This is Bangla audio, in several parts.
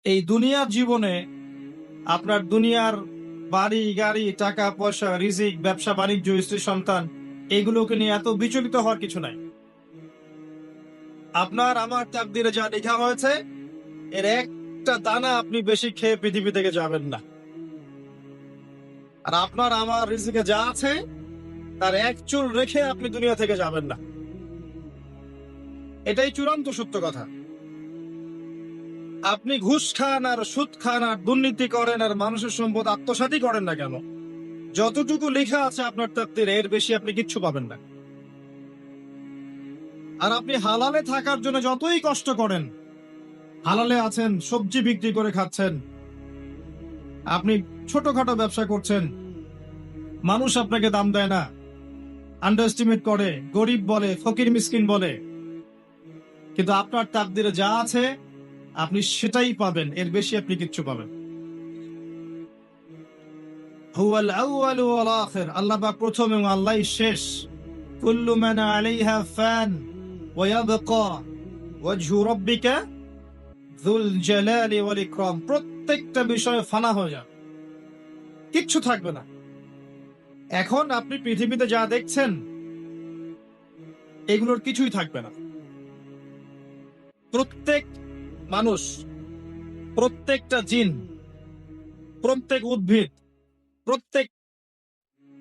এই দুনিয়ার জীবনে আপনার দুনিয়ার বাড়ি গাড়ি টাকা পয়সা রিজিক ব্যবসা বাণিজ্য স্ত্রী সন্তান এগুলোকে নিয়ে এত বিচলিত হওয়ার কিছু নাই। আপনার আমার তাকদিরে যা লেখা হয়েছে এর একটা দানা আপনি বেশি খেয়ে পৃথিবী থেকে যাবেন না। আর আপনার আমার রিজিকে যা আছে তার এক চুল রেখে আপনি দুনিয়া থেকে যাবেন না। এটাই চূড়ান্ত সত্য কথা। আপনি ঘুষ খান আর সুদ খান আর দুর্নীতি করেন আর মানুষের সম্পদ আত্মসাৎই করেন না কেন, যতটুকু লেখা আছে আপনার তাকদীরে এর বেশি আপনি কিচ্ছু পাবেন না। আর আপনি হালালে থাকার জন্য যতই কষ্ট করেন, হালালে আছেন, সবজি বিক্রি করে খাচ্ছেন, আপনি ছোটখাটো ব্যবসা করছেন, মানুষ আপনাকে দাম দেয় না, আন্ডার এস্টিমেট করে, গরিব বলে, ফকির মিসকিন বলে, কিন্তু আপনার তাকদীরে যা আছে আপনি সেটাই পাবেন, এর বেশি আপনি কিচ্ছু পাবেন। হুয়াল আউয়ালু ওয়াল আখির, আল্লাহ পাক প্রথম এবং আল্লাহই শেষ। কুল্লু মান আলাইহা ফান ওয়া ইয়াবকা ওয়াজহু রাব্বিকা যুল জালালি ওয়াল ইকরাম। প্রত্যেকটা বিষয়ে ফানা হয়ে যাবে, কিচ্ছু থাকবে না। এখন আপনি পৃথিবীতে যা দেখছেন এগুলোর কিছুই থাকবে না। প্রত্যেক মানুষ, প্রত্যেকটা জিন, প্রত্যেক উদ্ভিদ, প্রত্যেক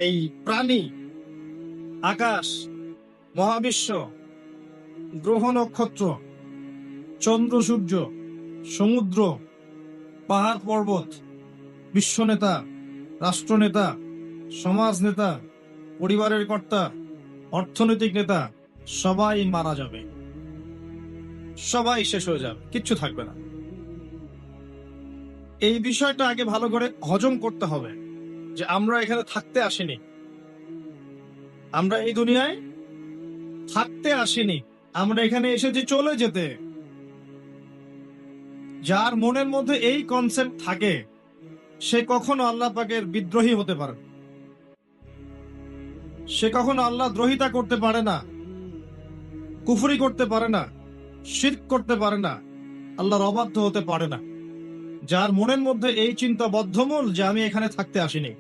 এই প্রাণী, আকাশ, মহাবিশ্ব, গ্রহ নক্ষত্র, চন্দ্র সূর্য, সমুদ্র, পাহাড় পর্বত, বিশ্ব নেতা, রাষ্ট্রনেতা, সমাজ নেতা, পরিবারের কর্তা, অর্থনৈতিক নেতা, সবাই মারা যাবে, সবাই শেষ হয়ে যাবে, কিচ্ছু থাকবে না। এই বিষয়টা আগে ভালো করে হজম করতে হবে যে আমরা এখানে থাকতে আসিনি, আমরা এই দুনিয়ায় থাকতে আসিনি, আমরা এখানে এসেছি চলে যেতে। যার মনের মধ্যে এই কনসেপ্ট থাকে সে কখনো আল্লাহ পাকের বিদ্রোহী হতে পারে না, সে কখনো আল্লাহ দ্রোহিতা করতে পারে না, কুফরি করতে পারে না, শিরক করতে পারে না, আল্লাহর অবাধ্য হতে পারে না। যার মনের মধ্যে এই চিন্তা বদ্ধমূল যে আমি এখানে থাকতে আসিনি,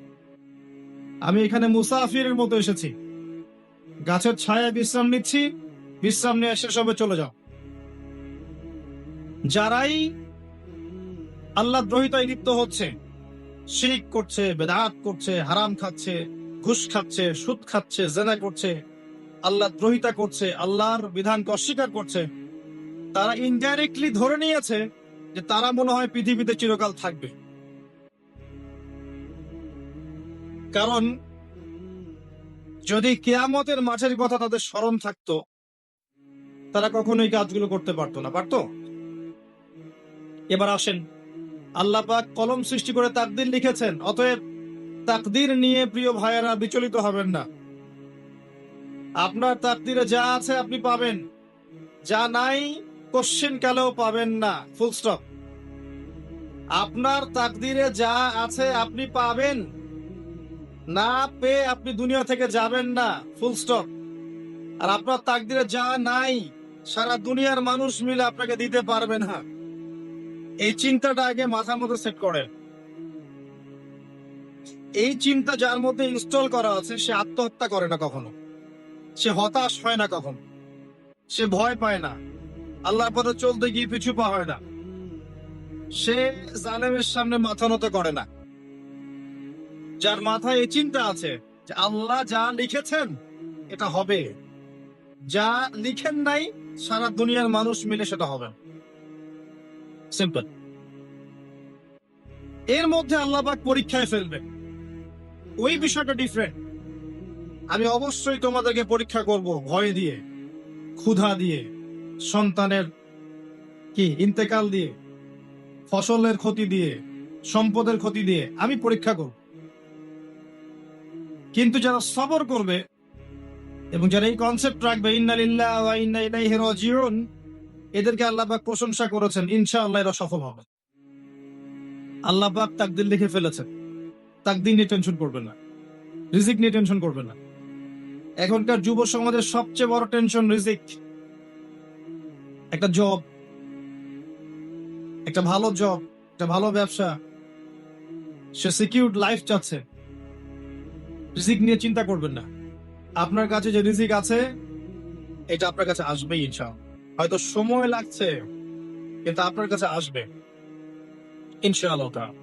আমি এখানে মুসাফিরের মতো এসেছি, গাছের ছায়ায় বিশ্রাম নিচ্ছি, বিশ্রাম নিয়ে শেষ হবে, চলে যাও। যারাই আল্লাহ দ্রোহিতায় লিপ্ত হচ্ছে, শিরক করছে, বেদাত করছে, হারাম খাচ্ছে, ঘুষ খাচ্ছে, সুদ খাচ্ছে, জেনা করছে, আল্লাহ দ্রোহিতা করছে, আল্লাহর বিধানকে অস্বীকার করছে, তারা ইনডাইরেক্টলি ধরে নিয়েছে যে তারা মনে হয় পৃথিবীতে চিরকাল থাকবে। কারণ যদি কিয়ামতের মাঠের কথা তাদের স্মরণ থাকতো তারা কখনোই কাজগুলো করতে পারতো না, পারতো? এবার আসেন, আল্লাহ পাক কলম সৃষ্টি করে তাকদীর লিখেছেন, অতএব তাকদীর নিয়ে প্রিয় ভাইয়েরা বিচলিত হবেন না। আপনার তাকদীরে যা আছে আপনি পাবেন, যা নাই কোশ্চেন কালেও পাবেন না, ফুল স্টপ। আপনার তাকদীরে যা আছে আপনি পাবেন, না পেয়ে আপনি দুনিয়া থেকে যাবেন না, ফুল স্টপ। আর আপনার তাকদীরে যা নাই সারা দুনিয়ার মানুষ মিলে আপনাকে দিতে পারবে না। এই চিন্তাটা আগে মাথার মধ্যে সেট করেন। এই চিন্তা যার মধ্যে ইনস্টল করা আছে সে আত্মহত্যা করে না কখনো, সে হতাশ হয় না কখনো, সে ভয় পায় না, আল্লাহর পথে চলতে গিয়ে পিছু পা হয় না, সে জালেমের সামনে মাথা নত করে না। যার মাথায় এই চিন্তা আছে যে আল্লাহ যা লিখেছেন এটা হবে, যা লিখেন নাই সারা দুনিয়ার মানুষ মিলে সেটা হবে, সিম্পল। এর মধ্যে আল্লাহ পাক পরীক্ষায় ফেলবে, ওই বিষয়টা ডিফারেন্ট। আমি অবশ্যই তোমাদেরকে পরীক্ষা করব ভয় দিয়ে, ক্ষুধা দিয়ে, সন্তানের কি ইন্তেকাল দিয়ে, ফসলের ক্ষতি দিয়ে, সম্পদের ক্ষতি দিয়ে আমি পরীক্ষা করব। কিন্তু যারা সবর করবে এবং যারা এই কনসেপ্ট রাখবে ইন্না লিল্লাহি ওয়া ইন্না ইলাইহি রাজিউন, এদেরকে আল্লাহ পাক প্রশংসা করেছেন, ইনশাআল্লাহ এরা সফল হবে। আল্লাহ পাক তাকদীর লিখে ফেলেছেন, তাকদীর নিয়ে টেনশন করবেন না, রিজিক নিয়ে টেনশন করবেন না। এখনকার যুব সমাজের সবচেয়ে বড় টেনশন রিজিক। একটা জব, একটা ভালো জব, একটা ভালো ব্যবসা, সে সিকিউরড লাইফ চাচ্ছে, রিজিক নিয়ে চিন্তা করবেন না। আপনার কাছে যে রিজিক আছে এটা আপনার কাছে আসবেই ইনশাআল্লাহ। হয়তো সময় লাগছে, কিন্তু আপনার কাছে আসবে ইনশাআল্লাহ তাআলা।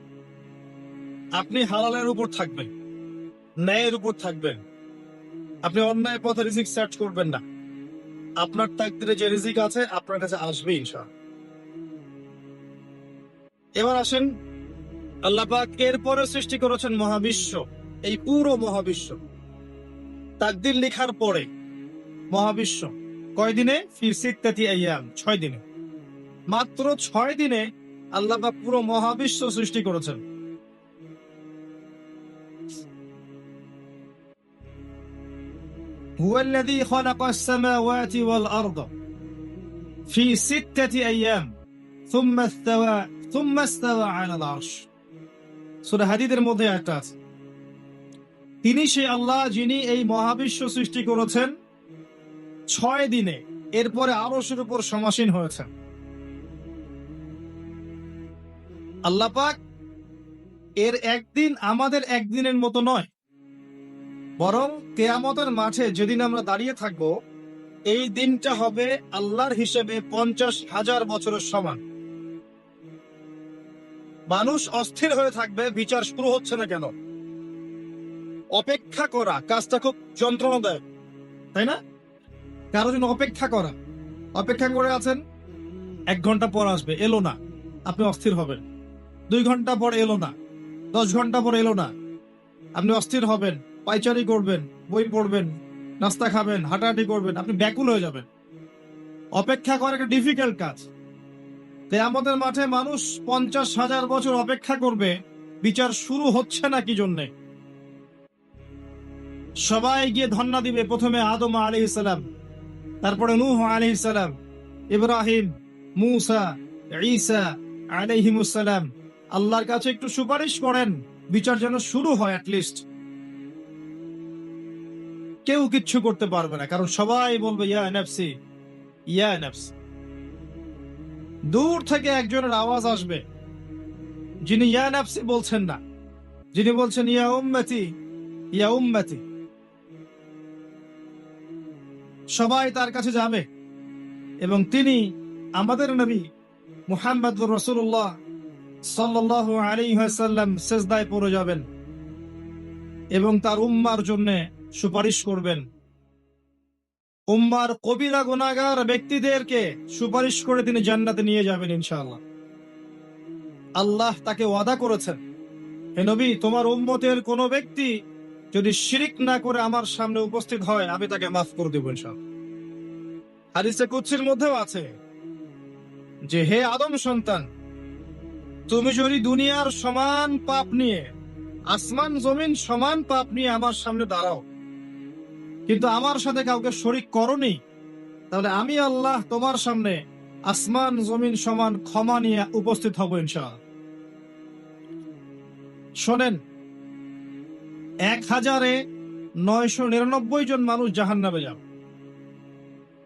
আপনি হালালের উপর থাকবেন, ন্যায়ের উপর থাকবেন। আপনি অন্যায় পথে রিজিক সার্চ করবেন না। আপনার তাকদিরে যে রিজিক আছে আপনার কাছে আসবে ইনশাআল্লাহ। এবার আসেন, আল্লাহ পাক এরপরে সৃষ্টি করেছেন মহাবিশ্ব, এই পুরো মহাবিশ্ব। তাকদির লেখার পরে মহাবিশ্ব কয় দিনে? ফি সিত্তাতি আইয়াম, 6 দিনে। মাত্র 6 দিনে আল্লাহ পাক পুরো মহাবিশ্ব সৃষ্টি করেছেন। হুয়াল্লাযী খালাকাস সামাওয়াতি ওয়াল আরদা ফি সিত্তাতি আইয়াম সুম্মা ইসতাওয়া আলাল আরশ। সূরা হাদীদের মধ্যে একটা আছে, তিনি সেই আল্লাহ যিনি এই মহাবিশ্ব সৃষ্টি করেছেন 6 দিনে, এরপরে আরশের উপর সমাসীন হয়েছেন। আল্লাহ পাক এর একদিন আমাদের একদিনের মতো নয়, বরং কিয়ামতের মাঠে যেদিন আমরা দাঁড়িয়ে থাকব, এই দিনটা হবে আল্লাহর হিসেবে 50,000 বছরের সমান। মানুষ অস্থির হয়ে থাকবে, বিচার শুরু হচ্ছে না কেন। অপেক্ষা করা কাজটা খুব যন্ত্রণাদায়ক, তাই না? কারোর জন্য অপেক্ষা করা, অপেক্ষা করে আছেন, 1 ঘন্টা পর আসবে, এলো না, আপনি অস্থির হবেন। 2 ঘন্টা পর এলো না, 10 ঘন্টা পর এলো না, আপনি অস্থির হবেন, পায়চারি করবেন, বই পড়বেন, নাস্তা খাবেন, হাঁটাহাঁটি করবেন, আপনি ব্যাকুল হয়ে যাবেন। অপেক্ষা করা একটা ডিফিকাল্ট কাজ। কিয়ামতের মাঠে মানুষ 50,000 বছর অপেক্ষা করবে, বিচার শুরু হচ্ছে না কি জন্যে। সবাই গিয়ে ধন্না দিবে, প্রথমে আদম আলাইহিস সালাম, তারপরে নূহ আলাইহিস সালাম, ইব্রাহিম, মূসা, ঈসা আলাইহিমুস সালাম। আল্লাহর কাছে একটু সুপারিশ করেন, বিচার যেন শুরু হয় অ্যাটলিস্ট। কেউ কিচ্ছু করতে পারবে না, কারণ সবাই বলবে ইয়া নাফসি, ইয়া নাফসি। দূর থেকে একজনের আওয়াজ আসবে, যিনি ইয়া নাফসি বলছেন না, যিনি বলছেন ইয়া উম্মতি, ইয়া উম্মতি। সবাই তার কাছে যাবে এবং তিনি আমাদের নবী মুহাম্মদুর রাসূলুল্লাহ সাল্লাল্লাহু আলাইহি ওয়াসাল্লাম সিজদায় পড়ে যাবেন এবং তার উম্মার জন্য সুপারিশ করবেন। উম্মার কবিরা গুনাহগার ব্যক্তিদেরকে সুপারিশ করে তিনি জান্নাতে নিয়ে যাবেন ইনশাআল্লাহ। আল্লাহ তাকে ওয়াদা করেছেন, হে নবী, তোমার উম্মতের কোন ব্যক্তি যদি শিরিক না করে আমার সামনে উপস্থিত হয়, আমি তাকে মাফ করে দেব ইনশাআল্লাহ। হাদিসে কুদসির মধ্যেও আছে যে, হে আদম সন্তান, তুমি যদি দুনিয়ার সমান পাপ নিয়ে, আসমান জমিন সমান পাপ নিয়ে আমার সামনে দাঁড়াও, কিন্তু আমার সাথে কাউকে শরীক করনি, তাহলে আমি আল্লাহ তোমার সামনে আসমান জমিন সমান ক্ষমা নিয়ে উপস্থিত হব ইনশাআল্লাহ। শোনেন, 1,999 জন মানুষ জাহান্নামে যাবে,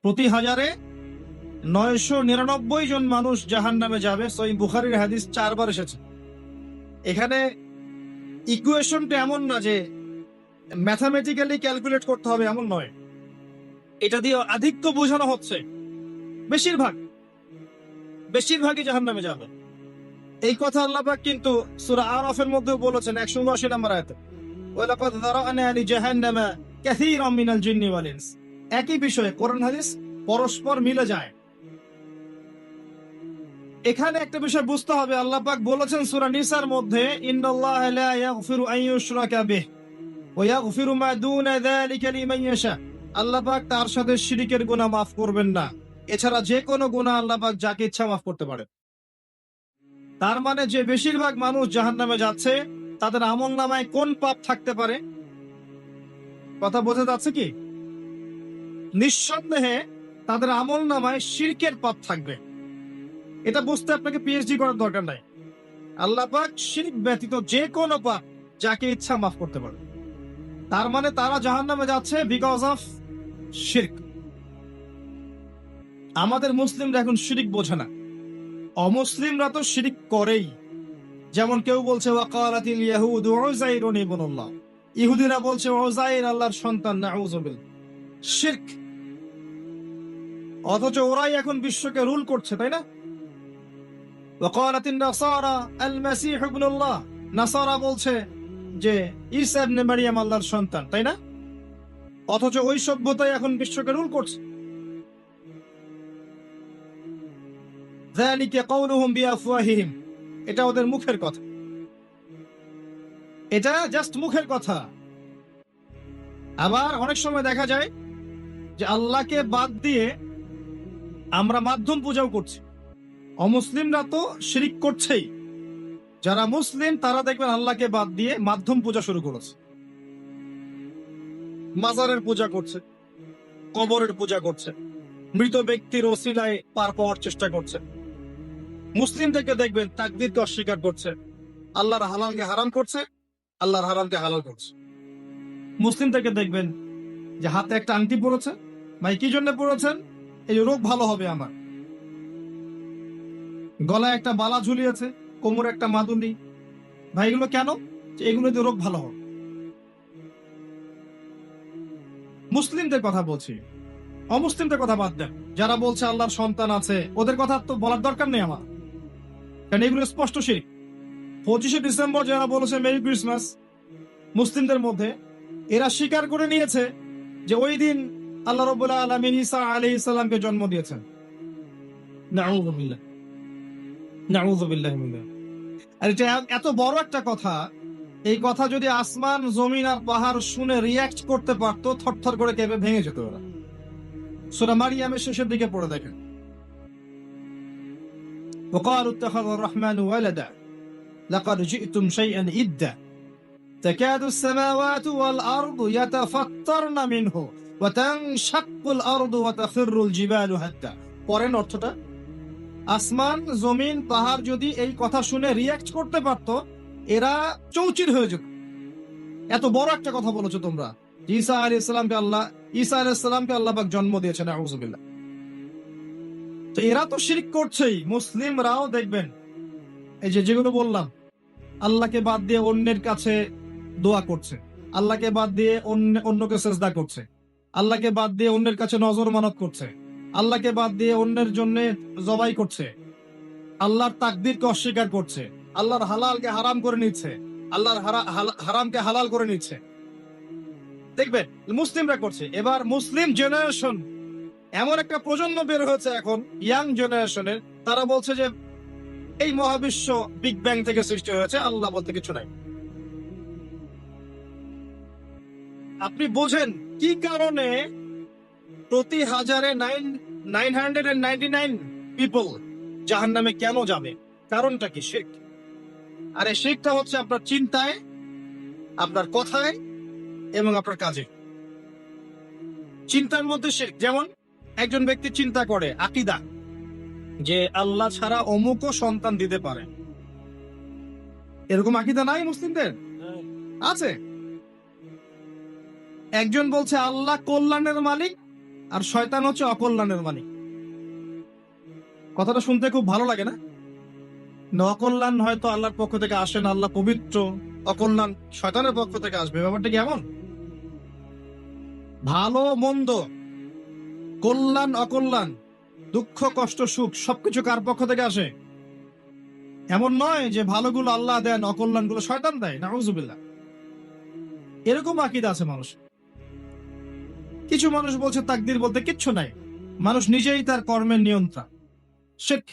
প্রতি 1000-এ 999 জন মানুষ জাহান্নামে যাবে। সহিহ বুখারীর হাদিস 4 বার এসেছে। এখানে ইকুয়েশনটা এমন না যে ম্যাথামেটিক্যালি ক্যালকুলেট করতে হবে, এমন নয়। এটা দিয়ে আধিক্য বোঝানো হচ্ছে, বেশিরভাগই জাহান্নামে যাবে। এই কথা আল্লাহ পাক কিন্তু সূরা আরাফের মধ্যেও বলেছেন 179 নম্বর আয়াতে, ওয়ালাকাদ যারা'না লিজাহান্নামা কাসীরাম মিনাল জিন্নি ওয়াল ইনস। একই বিষয়ে কোরআন হাদিস পরস্পর মিলে যায়। এখানে একটা বিষয় বুঝতে হবে, আল্লাহ পাক বলেছেন সূরা নিসার মধ্যে, ইন্নাল্লাহা লা ইয়াগফিরু আন ইউশরাকা বিহি ওয়া ইয়াগফিরু মা দুনা যালিকা লিমান ইয়াশা। আল্লাহ পাক তার সাথে শিরকের গুনাহ মাফ করবেন না, এছাড়া যে কোনো গুনাহ আল্লাহ পাক যাকে ইচ্ছা মাফ করতে পারে। তার মানে যে বেশিরভাগ মানুষ জাহান্নামে যাচ্ছে, তাদের আমলনামায় কোন পাপ থাকতে পারে? কথা বোঝা যাচ্ছে কি? নিঃসন্দেহে তাদের আমলনামায় শিরকের পাপ থাকবে। এটা বুঝতে আপনাকে পিএইচডি করার দরকার নাই। আল্লাহ পাক শিরক ব্যতীত যে কোনো পাপ যাকে ইচ্ছা মাফ করতে পারে। তার মানে তারা জাহান্নামে যাচ্ছে বিকজ অফ শিরক। আমাদের মুসলিমরা এখন শিরক বোঝে না, অমুসলিমরা তো শিরক করেই। যেমন কেউ বলছে ওয়াকালাতিল ইয়াহুদু উযাইরুন ইবনুল্লাহ, ইহুদিরা বলছে উযাইর আল্লাহর সন্তান, নাউযুবিল্লাহ, শিরক। অথচ ওরাই এখন বিশ্বকে রুল করছে, তাই না? ওয়াকালাতিন নাসারা আল মাসীহ ইবনুল্লাহ, নাসারা বলছে যে ঈসা ইবনে মারইয়াম আল্লাহর সন্তান, তাই না? অথচ ওই সভ্যতাই এখন বিশ্বকে রুল করছে। যালিকা কাউলুহুম বিআফওয়াহিহিম, এটা ওদের মুখের কথা, এটা জাস্ট মুখের কথা। আবার অনেক সময় দেখা যায় যে আল্লাহকে বাদ দিয়ে আমরা মাধ্যম পূজাও করছি। অমুসলিমরা তো শিরিক করছেই, যারা মুসলিম তারা দেখবেন আল্লাহকে বাদ দিয়ে মাধ্যম পূজা শুরু করেছে। মাজারের পূজা করছে, কবরের পূজা করছে, মৃত ব্যক্তির ওসিলায় পার পাওয়ার চেষ্টা করছে। মুসলিম থেকে দেখবেন তাকদীরকে অস্বীকার করছে, আল্লাহর হালালকে হারাম করছে, আল্লাহর হারামকে হালাল করছে। মুসলিম থেকে দেখবেন যে হাতে একটা আংটি পড়েছে, ভাই কি জন্য পড়েছেন? এই রোগ ভালো হবে আমার। গলায় একটা বালা ঝুলিয়েছে, কোমরে একটা মাদুলি, ভাই এগুলো কেন? যে এগুলো দিয়ে রোগ ভালো হবে। মুসলিমদের কথা বলছি, অমুসলিমদের কথা বাদ দেন। যারা বলছে আল্লাহর সন্তান আছে, ওদের কথা তো বলার দরকার নেই আমার, কারণ এগুলো স্পষ্ট শিরক। 25শে ডিসেম্বর যারা বলেছে মেরি ক্রিসমাস, মুসলিমদের মধ্যে এরা স্বীকার করে নিয়েছে যে ওই দিন আল্লাহ রাব্বুল আলামিন ঈসা আলাইহিস সালামকে জন্ম দিয়েছেন। নাউযুবিল্লাহ, নাউযুবিল্লাহ মিনাহ। আর এটা এত বড় একটা কথা, এই কথা যদি আসমান জমিন আর পাহাড় শুনে রিয়াক্ট করতে পারতো, থরথর করে কেঁপে ভেঙে যেত ওরা। সূরা মারিয়ামের শেষের দিকে পড়ে দেখেন, وقالوا اتخذ الرحمن ولدا لقد جئتم شيئا إدا تكاد السماوات والأرض يتفطرن منه وتنشق الأرض وتخر الجبال هدا। পরেন অর্থটা, আসমান জমিন পাহাড় যদি এই কথা শুনে রিয়াক্ট করতে পারতো, এরা চৌচির হয়ে যেত। এত বড় একটা কথা বলেছো তোমরা, ঈসা আলাইহিস সালামকে আল্লাহ পাক জন্ম দিয়েছেন, নাউযুবিল্লাহ। তো এরা তো শিরক করছেই। মুসলিমরাও দেখবেন এই যে যেগুলো বললাম, আল্লাহকে বাদ দিয়ে অন্যের কাছে দোয়া করছে, আল্লাহকে বাদ দিয়ে অন্যকে সেজদা করছে, আল্লাহকে বাদ দিয়ে অন্যের কাছে নজর মানত করছে, আল্লাহকে বাদ দিয়ে অন্যের জন্য জবাই করছে, আল্লাহর তাকদীরকে অস্বীকার করছে, আল্লাহর হালালকে হারাম করে নিচ্ছে, আল্লাহর হারামকে হালাল করে নিচ্ছে। দেখবেন মুসলিমরা করছে। এবার মুসলিম জেনারেশন, এমন একটা প্রজন্ম বের হয়েছে এখন, ইয়াং জেনারেশনের, তারা বলছে যে এই মহাবিশ্ব বিগ ব্যাং থেকে সৃষ্টি হয়েছে, আল্লাহ বলতে কিছু নাই। আপনি বোঝেন কি কারণে প্রতি হাজারে 999 পিপল জাহান্নামে কেন যাবে? কারণটা কি? শিরক। আর এই শিরকটা হচ্ছে আপনার চিন্তায়, আপনার কথায় এবং আপনার কাজে। চিন্তার মধ্যে শিরক। যেমন একজন ব্যক্তি চিন্তা করে আকীদা যে আল্লাহ ছাড়া অমুকও সন্তান দিতে পারে, এরকম আকীদা নাই মুসলিমদের? আছে। একজন বলছে আল্লাহ কল্যাণের মালিক আর শয়তান হচ্ছে অকল্যাণের মালিক। কথাটা শুনতে খুব ভালো লাগে না? অকল্যাণ হয়তো আল্লাহর পক্ষ থেকে আসে না, আল্লাহ পবিত্র, অকল্যাণ শয়তানের পক্ষ থেকে আসবে। ব্যাপারটা কি এমন? ভালো মন্দ, কল্যাণ অকল্যাণ, দুঃখ কষ্ট সুখ সবকিছু কার পক্ষ থেকে আসে? এমন নয় যে ভালোগুলো আল্লাহ দেন, অকল্যাণ গুলো শয়তান দেয়, নাউযুবিল্লাহ। এরকম আকীদা আছে মানুষ। কিছু মানুষ বলছে তাকদীর বলতে কিচ্ছু নাই, মানুষ নিজেই তার কর্মের নিয়ন্ত্রণ, শিরক।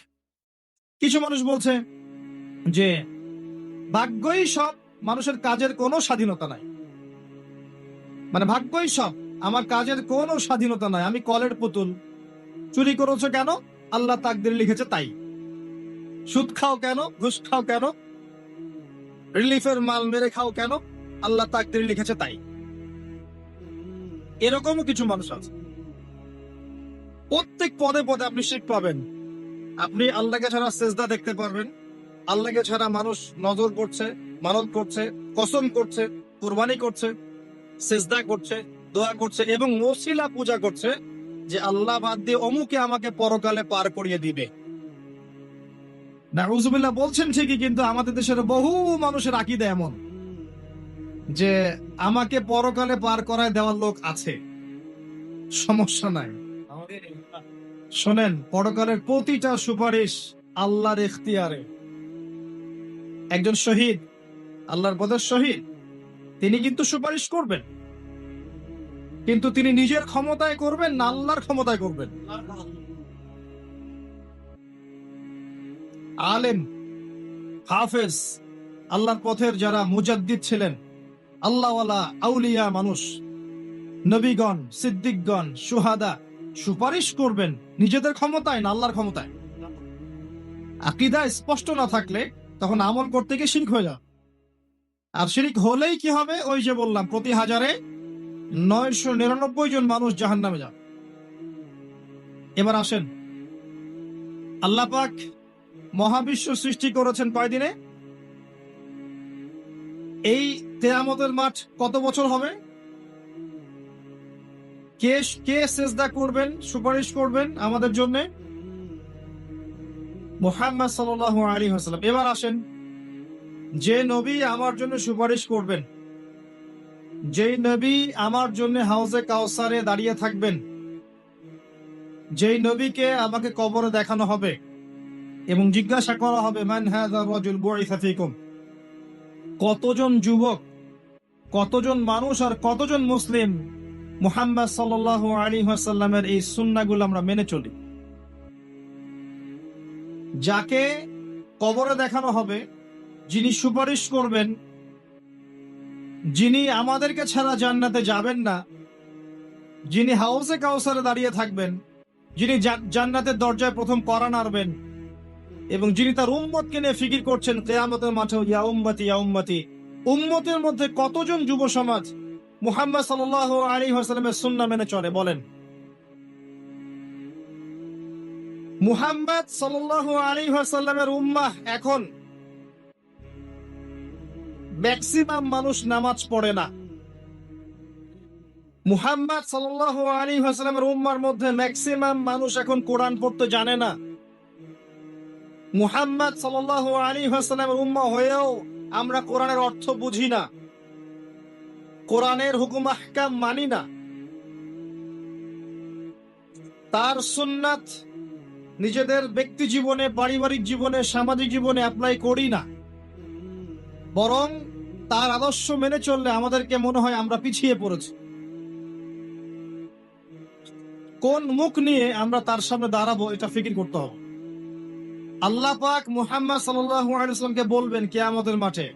কিছু মানুষ বলছে যে ভাগ্যই সব, মানুষের কাজের কোনো স্বাধীনতা নাই। মানে ভাগ্যই সব, আমার কাজের কোনো স্বাধীনতা নাই, আমি কলের পুতুল। চুরি করেছো কেন? আল্লাহ তাকদীর লিখেছে তাই। সুদ খাও কেন? ঘুষ খাও কেন? রিলিফের মাল মেরে খাও কেন? আল্লাহ তাকদীর লিখেছে তাই। এরকমও কিছু মানুষ আছে। প্রত্যেক পদে পদে আপনি শিরক পাবেন। আপনি আল্লাহকে ছাড়া সেজদা দেখতে পারবেন, আল্লাহকে ছাড়া মানুষ নজর করছে, মানত করছে, কসম করছে, কুরবানি করছে, সেজদা করছে, দোয়া করছে এবং ওসিলা পূজা করছে যে আল্লাহ বাদ দিয়ে অমুকে আমাকে পরকালে পার করিয়ে দিবে। নাউজুবিল্লাহ বলছেন ঠিকই, কিন্তু আমাদের দেশের বহু মানুষের আকীদা এমন যে আমাকে পরকালে পার করায় দেওয়ার লোক আছে, সমস্যা নাই। শোনেন, পরকালের প্রতিটা সুপারিশ আল্লাহর ইখতিয়ারে। একজন শহীদ, আল্লাহর পথের শহীদ, তিনি কিন্তু সুপারিশ করবেন, কিন্তু তিনি নিজের ক্ষমতায় করবেন না আল্লাহর ক্ষমতায় করবেন। আলেম, হাফেজ, আল্লাহর পথের যারা মুজাদ্দিদ ছিলেন, আল্লাহওয়ালা আউলিয়া মানুষ, নবীগণ, সিদ্দিকগণ, সুহাদা, সুপারিশ করবেন নিজেদের ক্ষমতায় না আল্লাহর ক্ষমতায়। আকীদা স্পষ্ট না থাকলে তখন আমল করতে গিয়ে শিরক হয়ে যাবে। আর শিরক হলেই কি হবে? ওই যে বললাম, প্রতি হাজারে 999 জন মানুষ জাহান্নামে যাবে। এবার আসেন, আল্লাহ পাক মহাবিশ্ব সৃষ্টি করেছেন কয়দিনে? এই কিয়ামতের মাঠ কত বছর হবে? কে কে সিজদা করবেন, সুপারিশ করবেন আমাদের জন্য? মুহাম্মদ সাল্লাল্লাহু আলাইহি ওয়াসাল্লাম। এবার আসেন, যে নবী আমার জন্য সুপারিশ করবেন, যেই নবী আমার জন্য হাউজে কাউসারে দাঁড়িয়ে থাকবেন, যেই নবীকে আমাকে কবরে দেখানো হবে এবং জিজ্ঞাসা করা হবে, মান হাযা রাজুল বুইসা ফীকুম, কতজন যুবক, কতজন মানুষ আর কতজন মুসলিম মুহাম্মদ সাল্লাল্লাহু আলাইহি ওয়াসাল্লামের এই সুন্নাহগুলো আমরা মেনে চলি? যাকে কবরে দেখানো হবে, যিনি সুপারিশ করবেন, যিনি আমাদেরকে ছাড়া জান্নাতে যাবেন না, যিনি হাউজে কাউসারে দাঁড়িয়ে থাকবেন, যিনি জান্নাতের দরজায় প্রথম কড়া নাড়বেন, এবং যিনি তার উম্মতকে নিয়ে ফিকির করছেন কিয়ামতের মাঠে, ইয়া উম্মতি ইয়া উম্মতি, উম্মতের মধ্যে কতজন যুব সমাজ মুহাম্মদ সাল্লাল্লাহু আলাইহি ওয়াসাল্লামের সুন্নাহ মেনে চলে? বলেন। মুহাম্মদ সাল্লাল্লাহু আলাইহি ওয়াসাল্লামের উম্মাহ এখন ম্যাক্সিমাম মানুষ নামাজ পড়ে না। মুহাম্মদ সাল্লাল্লাহু আলাইহি ওয়াসাল্লামের উম্মার মধ্যে ম্যাক্সিমাম মানুষ এখন কোরআন পড়তে জানে না। মুহাম্মদ সাল্লাল্লাহু আলাইহি ওয়াসাল্লামের উম্মাহ হয়েও আমরা কোরআনের অর্থ বুঝি না, কোরআনের হুকুম আহকাম মানি না, তার সুন্নাত নিজেদের ব্যক্তি জীবনে, পারিবারিক জীবনে, সামাজিক জীবনে অ্যাপ্লাই করি না। বরং তার আদর্শ মেনে চললে আমাদেরকে মনে হয় আমরা পিছিয়ে পড়েছি। কোন মুখ নিয়ে আমরা তার সামনে দাঁড়াবো, এটা ফিকির করতে হবে। আল্লাহ পাক মুহাম্মদ সাল্লাল্লাহু আলাইহি ওয়াসাল্লামকে বলবেন কিয়ামতের মাঠে।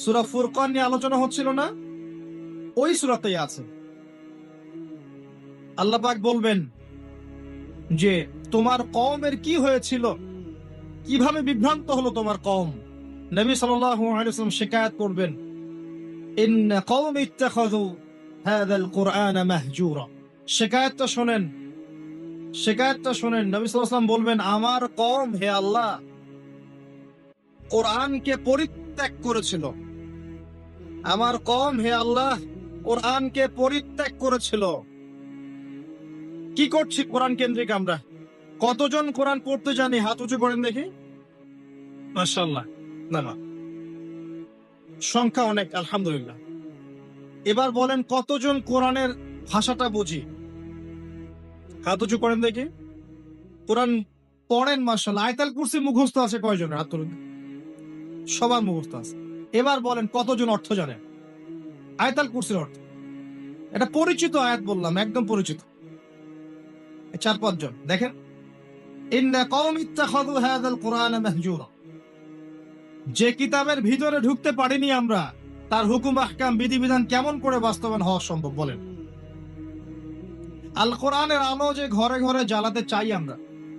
সূরা ফুরকান নিয়ে আলোচনা হচ্ছিল না? ওই সূরাতেই আছে। আল্লাহ পাক বলবেন যে তোমার কওমের কি হয়েছিল, কিভাবে বিভ্রান্ত হলো তোমার কওম। নবী সাল্লাল্লাহু আলাইহি ওয়াসাল্লাম শিকায়াত করবেন, ইন্না কওমি ইত্তাখাযু হাযাল কুরআনা মাহজুরা। শিকায়াতটা শুনেন, শিকায়াতটা শুনেন। নবী সাল্লাল্লাহু আলাইহি ওয়াসাল্লাম বলবেন, আমার কওম, হে আল্লাহ, কোরআনকে পরিত্যাগ করেছিল। আমার কওম, হে আল্লাহ, কোরআনকে পরিত্যাগ করেছিল। কি করছি কোরআন কেন্দ্রিক আমরা? কতজন কোরআন পড়তে জানি? হাত উঁচু করেন দেখি। মাশাআল্লাহ, না না, সংখ্যা অনেক, আলহামদুলিল্লাহ। এবার বলেন কতজন কোরআনের ভাষাটা বুঝি? হাত উঁচু করেন দেখি। কোরআন পড়েন মাশাআল্লাহ। আয়াতুল কুরসি মুখস্থ আছে কয়জনের? হাত তুলুন। সবার মুখস্থ আছে। এবার বলেন কতজন অর্থ জানেন আয়াতুল কুরসির অর্থ? এটা পরিচিত আয়াত বললাম, একদম পরিচিত। 4-5 জন। দেখেন, ইন্না কওমি ইত্তাখাযু হাযাল কুরআনা মাহজুরা। যে কিতাবের ভিতরে ঢুকতে পারিনি আমরা, তার হুকুম আহকাম, বিধিবিধান কেমন করে বাস্তবায়ন হওয়া সম্ভব বলেন? আল কোরআনের আলো যে ঘরে ঘরে জ্বালাতে চাই আমরা,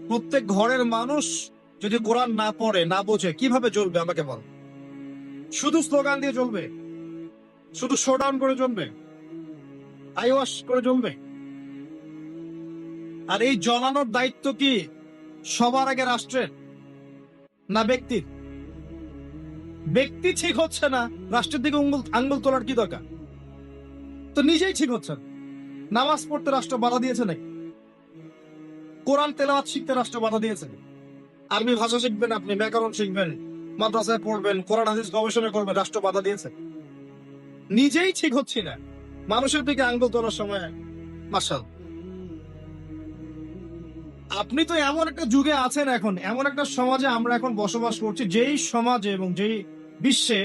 প্রত্যেক ঘরের মানুষ যদি কোরআন না পড়ে, না বোঝে, কিভাবে চলবে আমাকে বল? শুধু স্লোগান দিয়ে চলবে? শুধু শোডাউন করে চলবে? আইওয়াশ করে চলবে? আর এই জ্বালানোর দায়িত্ব কি সবার আগে রাষ্ট্রের না ব্যক্তির? ব্যক্তি ঠিক হচ্ছে না, রাষ্ট্রের দিকে আঙ্গুল তোলার কি দরকার? তো নিজেই ঠিক হচ্ছে না। নামাজ পড়তে রাষ্ট্র বাধা দিয়েছে নাকি? কোরআন তেলাওয়াত শিখতে রাষ্ট্র বাধা দিয়েছে নাকি? আরবি ভাষা শিখবেন, আপনি ব্যাকরণ শিখবেন, মাদ্রাসায় পড়বেন, কোরআন হাদিস গবেষণা করবেন, রাষ্ট্র বাধা দিয়েছে? নিজেই ঠিক হচ্ছি না, মানুষের দিকে আঙ্গুল তোলার সময় মার্শাল। আপনি তো এমন একটা যুগে আছেন, এখন এমন একটা সমাজে আমরা এখন বসবাস করছি, যেই সমাজে এবং যেই বিশ্বে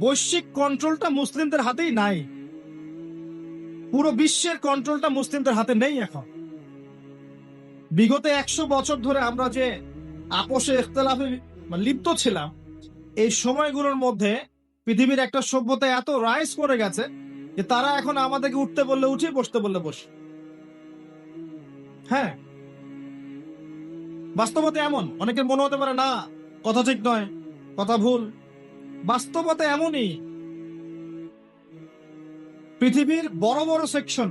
বৈশ্বিক কন্ট্রোলটা মুসলিমদের হাতেই নাই। পুরো বিশ্বের কন্ট্রোলটা মুসলিমদের হাতে নেই এখন। বিগত 100 বছর ধরে আমরা যে আপোষে ইখতিলাফে লিপ্ত ছিলাম, এই সময়গুলোর মধ্যে পৃথিবীর একটা সভ্যতা এত রাইজ করে গেছে যে তারা এখন আমাদেরকে উঠতে বললে উঠি, বসতে বললে বসি। হ্যাঁ, বাস্তবতা এমন। অনেকের মনে হতে পারে না, কথা ঠিক নয়, কথা ভুল। বাস্তবতা এমনই। পৃথিবীর বড় বড় সেকশন,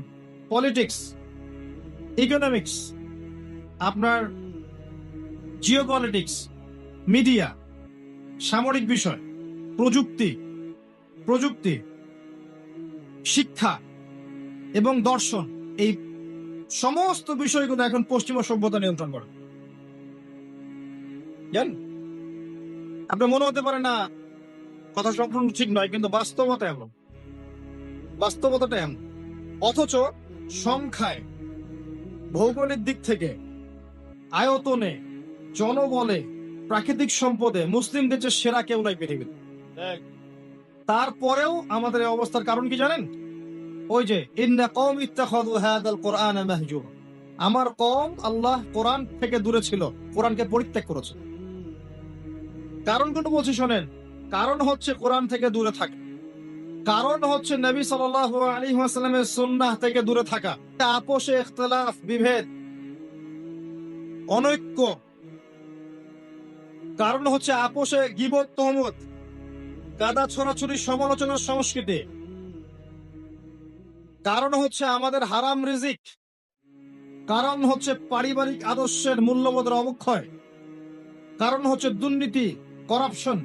পলিটিক্স, ইকোনমিক্স, আপনার জিওপলিটিক্স, মিডিয়া, সামরিক বিষয়, প্রযুক্তি, শিক্ষা এবং দর্শন, এই সমস্ত বিষয়গুলো এখন পশ্চিমা সভ্যতা নিয়ন্ত্রণ করে। জানেন, আপনার মনে হতে পারে না কথা সম্পূর্ণ ঠিক নয়, কিন্তু বাস্তবতা এমন। বাস্তবতাটা এমন। অথচ সংখ্যায়, ভৌগোলিক দিক থেকে, আয়তনে, জনবলে, প্রাকৃতিক সম্পদে মুসলিম দেশের সেরা কেউ নাই পৃথিবীতে। তারপরেও আমাদের এই অবস্থার কারণ কি জানেন? ওই যে ইন্না কওম ইত্তাখাযু হাযাল কুরআন মাহজুরা, আমার কওম আল্লাহ কোরআন থেকে দূরে ছিল, কোরআনকে পরিত্যাগ করেছে। কারণগুলো বলছি শোনেন। কারণ হচ্ছে কোরআন থেকে দূরে থাকা, কারণ হচ্ছে নবী সাল্লাল্লাহু আলাইহি ওয়াসাল্লামের সুন্নাহ থেকে দূরে থাকা, আপোষে ইখতিলাফ, বিভেদ, অনৈক্য। কারণ হচ্ছে আপোষে গীবত, তহমত, কাদা ছড়াছড়ি, সমালোচনার সংস্কৃতি। কারণ হচ্ছে আমাদের হারাম রিজিক। কারণ হচ্ছে পারিবারিক আদর্শের মূল্যবোধের অবক্ষয়। কারণ হচ্ছে দুর্নীতি, করাপশন।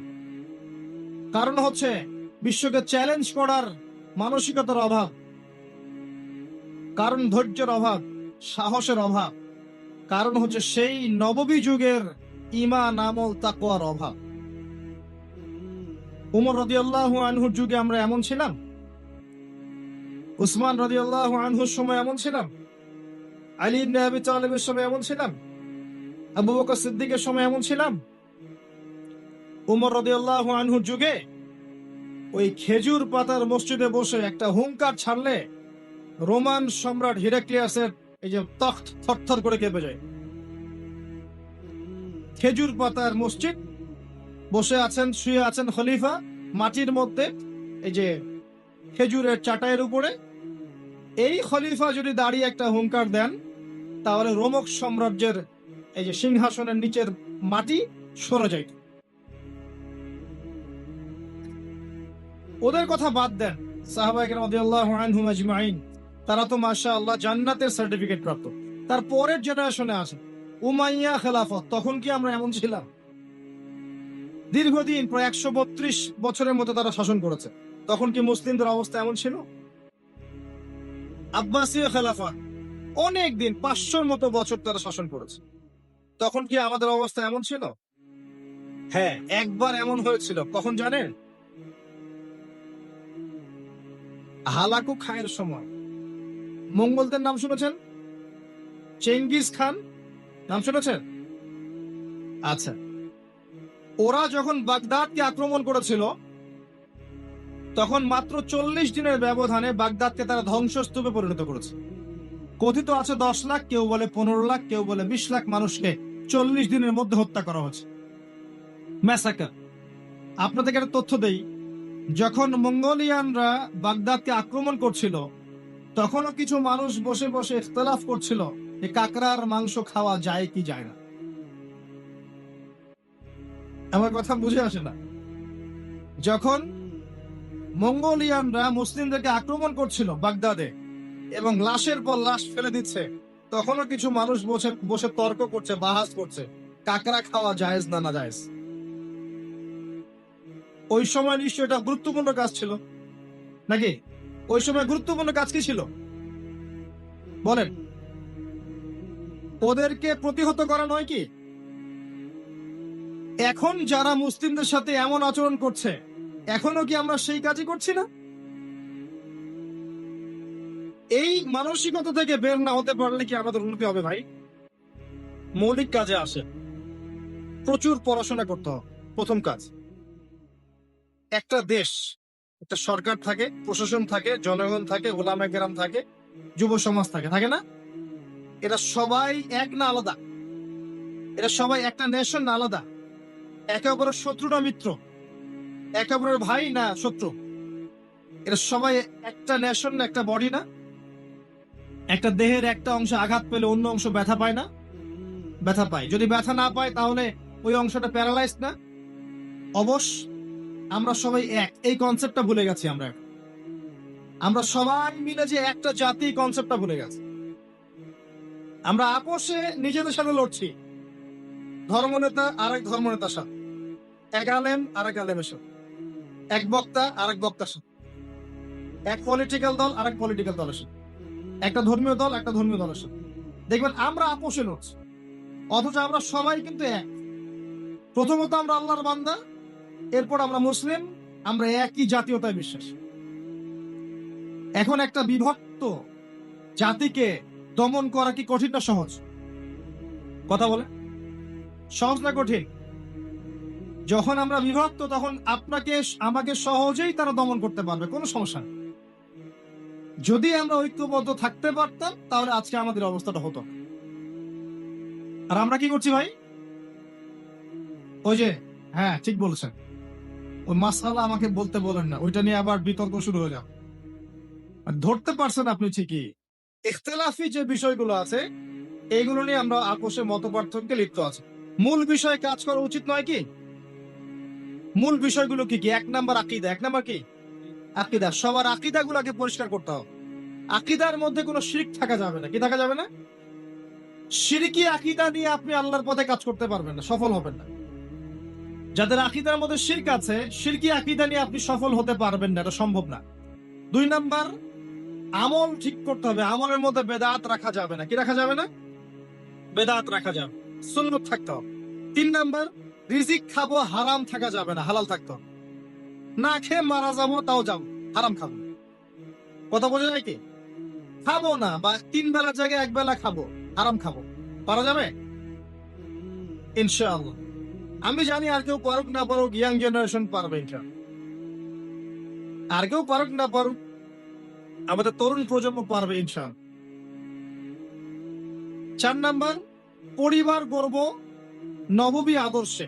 কারণ হচ্ছে বিশ্বকে চ্যালেঞ্জ করার মানসিকতার অভাব। কারণ ধৈর্যের অভাব, সাহসের অভাব। কারণ হচ্ছে সেই নববী যুগের ঈমান, আমল, তাকওয়ার অভাব। উমর রাদিয়াল্লাহু আনহুর যুগে আমরা এমন ছিলাম? উসমান রাদিয়াল্লাহু আনহুর সময় এমন ছিলাম? আলী ইবনে আবি তালিবের সময় এমন ছিলাম? আবু বকর সিদ্দিকের সময় এমন ছিলাম? উমর রাদিয়াল্লাহু আনহুর যুগে ওই খেজুর পাতার মসজিদে বসে একটা হুঙ্কার ছাড়লে রোমান সম্রাট হিরাক্লিয়াসের এই যে তখ্ত থরথর করে কেঁপে যায়। খেজুর পাতার মসজিদ, বসে আছেন, শুয়ে আছেন খলিফা মাটির মধ্যে, এই যে খেজুরের চাটাইয়ের উপরে। এই খলিফা যদি দাঁড়িয়ে একটা হুঙ্কার দেন, তাহলে রোমক সাম্রাজ্যের এই যে সিংহাসনের নিচের মাটি সরে যায়। ওদের কথা বাদ দেন, সাহাবায়ে কেরাম রাদিয়াল্লাহু আনহুম আজমাইন, তারা তো মাশাআল্লাহ জান্নাতের সার্টিফিকেট প্রাপ্ত। তার পরের জেনারেশনে আছে উমাইয়া খেলাফত, তখন কি আমরা এমন ছিলাম? দীর্ঘদিন, প্রায় 132 বছরের মতো তারা শাসন করেছে। তখন কি মুসলিমদের অবস্থা এমন ছিল? আব্বাসীয় খেলাফত, অনেক দিন, 500 মতো বছর তারা শাসন করেছে। তখন কি আমাদের অবস্থা এমন ছিল? হ্যাঁ, একবার এমন হয়েছিল। কখন জানেন? হালাকু খায়ের সময়। মঙ্গলদের নাম শুনেছেন? চেঙ্গিস খান নাম শুনেছেন? আচ্ছা, ওরা যখন বাগদাদকে আক্রমণ করেছিল, তখন মাত্র 40 দিনের ব্যবধানে বাগদাদকে তারা ধ্বংসস্তূপে পরিণত করেছে। কথিত আছে 10 লাখ, কেউ বলে 15 লাখ, কেউ বলে 20 লাখ মানুষকে 40 দিনের মধ্যে হত্যা করা হয়েছে। ম্যাসাকার। আপনাদেরকে একটা তথ্য দেই, যখন মঙ্গোলিয়ানরা বাগদাদকে আক্রমণ করছিল, তখনও কিছু মানুষ বসে বসে ইখতিলাফ করছিল যে কাকড়ার মাংস খাওয়া যায় কি যায় না। আমার কথা বুঝে আসে না? যখন মঙ্গোলিয়ানরা মুসলিমদেরকে আক্রমণ করছিল বাগদাদে এবং লাশের পর লাশ ফেলে দিচ্ছে, তখনও কিছু মানুষ বসে বসে তর্ক করছে, বাহাস করছে কাকড়া খাওয়া জায়েজ না না জায়েজ। ওই সময় নিশ্চয়ই এটা গুরুত্বপূর্ণ কাজ ছিল নাকি? ওই সময় গুরুত্বপূর্ণ কাজ কি ছিল বলেন? ওদেরকে প্রতিহত করা নয় কি? এখন যারা মুসলিমদের সাথে এমন আচরণ করছে, এখনো কি আমরা সেই কাজই করছি না? এই মানসিকতা থেকে বের না হতে পারলে কি আমাদের উন্নতি হবে ভাই? মৌলিক কাজে আসে, প্রচুর পড়াশোনা করতে হবে। প্রথম কাজ, একটা দেশ, একটা সরকার থাকে, প্রশাসন থাকে, জনগণ থাকে, ওলামা কেরাম থাকে, যুব সমাজ থাকে, থাকে না? এরা সবাই এক না আলাদা? এরা সবাই একটা নেশন না আলাদা? একে অপরের শত্রু না মিত্র? একে অপরের ভাই না শত্রু? এরা সবাই একটা নেশন না, একটা বডি না? একটা দেহের একটা অংশ আঘাত পেলে অন্য অংশ ব্যথা পায় না? ব্যথা পায়। যদি ব্যথা না পায় তাহলে ওই অংশটা প্যারালাইজ না? অবশ্য আমরা সবাই এক, এই কনসেপ্টটা ভুলে গেছি। আমরা সবাই মিলে যে একটা জাতি, কনসেপ্টটা ভুলে গেছি। আমরা আপোষে নিজেদের সাথে লড়ছি, ধর্মনেতা আরেক ধর্মনেতার সাথে, এক আলেম আরেক আলেমের সাথে, এক বক্তা আরেক বক্তার সাথে, এক পলিটিক্যাল দল আরেক পলিটিক্যাল দলের সাথে, একটা ধর্মীয় দল একটা ধর্মীয় দলের সাথে। দেখবেন আমরা আপোষে লড়ছি, অথচ আমরা সবাই কিন্তু এক। প্রথমত আমরা আল্লাহর বান্দা, এরপর আমরা মুসলিম, আমরা একই জাতীয়তায় বিশ্বাস। এখন একটা বিভক্ত জাতিকে দমন করা কি কঠিন না সহজ? কথা বলে, সহজ না কঠিন? যখন আমরা বিভক্ত তখন আপনাকে আমাকে সহজেই তারা দমন করতে পারবে, কোনো সমস্যা নেই। যদি আমরা ঐক্যবদ্ধ থাকতে পারতাম তাহলে আজকে আমাদের অবস্থাটা হতো। আর আমরা কি করছি ভাই? ওই যে, হ্যাঁ ঠিক বলেছেন, ওই মাসালা আমাকে বলতে বলেন না, ওইটা নিয়ে আবার বিতর্ক শুরু হয়ে যাবে। ধরতে পারছেন আপনি ঠিকই, ইখতিলাফি যে বিষয়গুলো আছে এইগুলো নিয়ে আমরা আপোষে মত পার্থক্যে লিপ্ত আছি। মূল বিষয়ে কাজ করা উচিত নয় কি? মূল বিষয়গুলো কি কি? এক নাম্বার আকীদা। এক নাম্বার কি? আকীদা। সবার আকীদা গুলাকে পরিষ্কার করতে হবে। আকীদার মধ্যে কোনো শিরক থাকা যাবে না। কি থাকা যাবে না? শিরকি আকীদা নিয়ে আপনি আল্লাহর পথে কাজ করতে পারবেন না, সফল হবেন না। যাদের আকীদার মধ্যে শিরক আছে, শিরকি আকীদা নিয়ে আপনি সফল হতে পারবেন না, এটা সম্ভব না। দুই নাম্বার, আমল ঠিক করতে হবে। আমলের মধ্যে বেদাত রাখা যাবে না। কি রাখা যাবে না? বেদাত রাখা যাবে, সুন্নত থাকতে হবে। তিন নাম্বার, রিজিক খাবো, হারাম থাকা যাবে না, হালাল থাকতে হবে। না খেয়ে মারা যাবো তাও যাবো, হারাম খাবো। কথা বোঝা যায় কি? খাবো না, বা 3 বেলার জায়গায় 1 বেলা খাবো, হারাম খাবো, পারা যাবে ইনশাআল্লাহ। আমি জানি আর কেউ পারুক না পারুক, ইয়াং জেনারেশন পারবে ইনশাআল্লাহ। আর কেউ পারুক না পারুক, আমাদের তরুণ প্রজন্ম পারবে ইনশাআল্লাহ। 4 নাম্বার, পরিবার গড়ব নববী আদর্শে।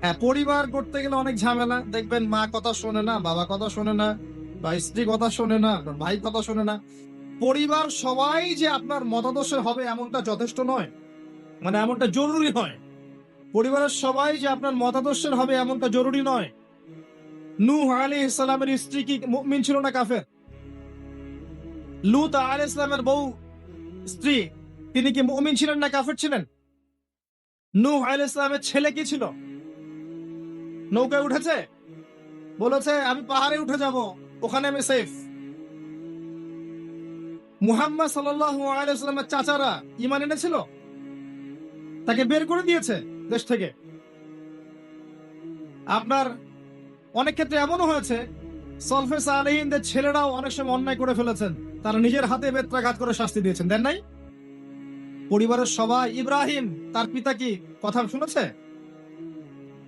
হ্যাঁ, পরিবার করতে গেলে অনেক ঝামেলা। দেখবেন মা কথা শোনে না, বাবা কথা শোনে না, বা স্ত্রী কথা শোনে না, ভাই কথা শোনে না। পরিবার সবাই যে আপনার মতাদর্শের হবে এমনটা যথেষ্ট নয়, মানে এমনটা জরুরি নয়। পরিবারের সবাই যে আপনার মতাদর্শের হবে এমনটা জরুরি নয়। নূহ আলাইহিস সালামের স্ত্রী কি মুমিন ছিল না কাফের? লূত আলাইহিস সালামের বউ স্ত্রী, তিনি কি মুমিন ছিলেন না কাফের ছিলেন? নূহ আলাইহিস সালামের ছেলে কি ছিল? নৌকায় উঠেছে, বলেছে আমি পাহাড়ে উঠে যাব, ওখানে আমি সেফ। মুহাম্মদ সাল্লাল্লাহু আলাইহি ওয়াসাল্লামের চাচারা ঈমান এনেছিল, তাকে বের করে দিয়েছে দেশ থেকে। আপনার অনেক ক্ষেত্রে এমনও হয়েছে, সলফে সালেহিনদের ছেলেরাও অনেক সময় অন্যায় করে ফেলেছেন, তারা নিজের হাতে বেত্রাঘাত করে শাস্তি দিয়েছেন, দেন নাই? পরিবারের সবাই, ইব্রাহিম তার পিতা কি কথা শুনেছে?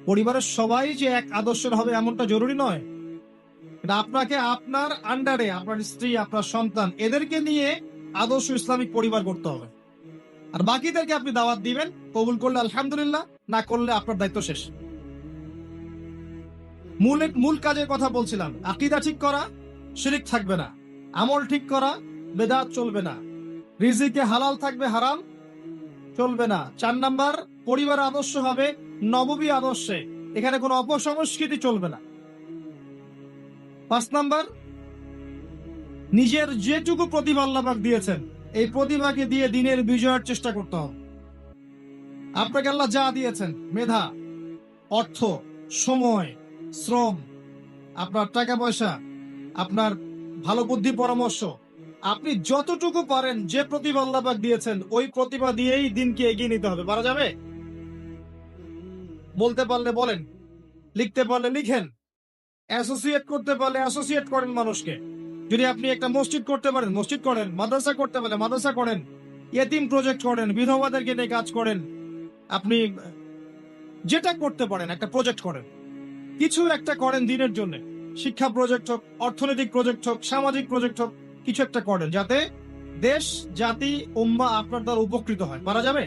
পরিবারের সবাই যে এক আদর্শের হবে এমনটা জরুরি নয়। এটা আপনাকে আপনার আন্ডারে আপনার স্ত্রী, আপনার সন্তান, এদেরকে নিয়ে আদর্শ ইসলামিক পরিবার করতে হবে। আর বাকিদেরকে আপনি দাওয়াত দিবেন, কবুল করলে আলহামদুলিল্লাহ, না করলে আপনার দায়িত্ব শেষ। মূল কাজের কথা বলছিলাম, আকীদা ঠিক করা, শিরক থাকবে না। আমল ঠিক করা, বেদাত চলবে না। রিজিকে হালাল থাকবে, হারাম চলবে না। 4 নাম্বার, পরিবার আদর্শ হবে নববী আদর্শে, এখানে কোনো অপসংস্কৃতি চলবে না। 5 নাম্বার, নিজের যেটুকু প্রতিভা আল্লাহ পাক দিয়েছেন এই প্রতিভাকে দিয়ে দিনের বিজয়ের চেষ্টা করতে হবে। আপনাকে আল্লাহ যা দিয়েছেন, মেধা, অর্থ, সময়, শ্রম, আপনার টাকা পয়সা, আপনার ভালো বুদ্ধি পরামর্শ, আপনি যতটুকু পারেন যে প্রতিভা আল্লাহ পাক দিয়েছেন ওই প্রতিভা দিয়েই দিনকে এগিয়ে নিতে হবে। পারা যাবে? বলতে পারলে বলেন, লিখতে পারলে লিখেন, অ্যাসোসিয়েট করতে পারলে অ্যাসোসিয়েট করেন মানুষকে। যদি আপনি একটা মসজিদ করতে পারেন মসজিদ করেন, মাদ্রাসা করতে পারলে মাদ্রাসা করেন, ইয়েতিম প্রজেক্ট করেন, বিধবাদেরকে নিয়ে কাজ করেন। আপনি যেটা করতে পারেন একটা প্রজেক্ট করেন, কিছু একটা করেন দিনের জন্য। শিক্ষা প্রজেক্ট হোক, অর্থনৈতিক প্রজেক্ট হোক, সামাজিক প্রজেক্ট হোক, কিছু একটা করেন যাতে দেশ, জাতি, উম্মাহ আপনার দ্বারা উপকৃত হয়। পারা যাবে?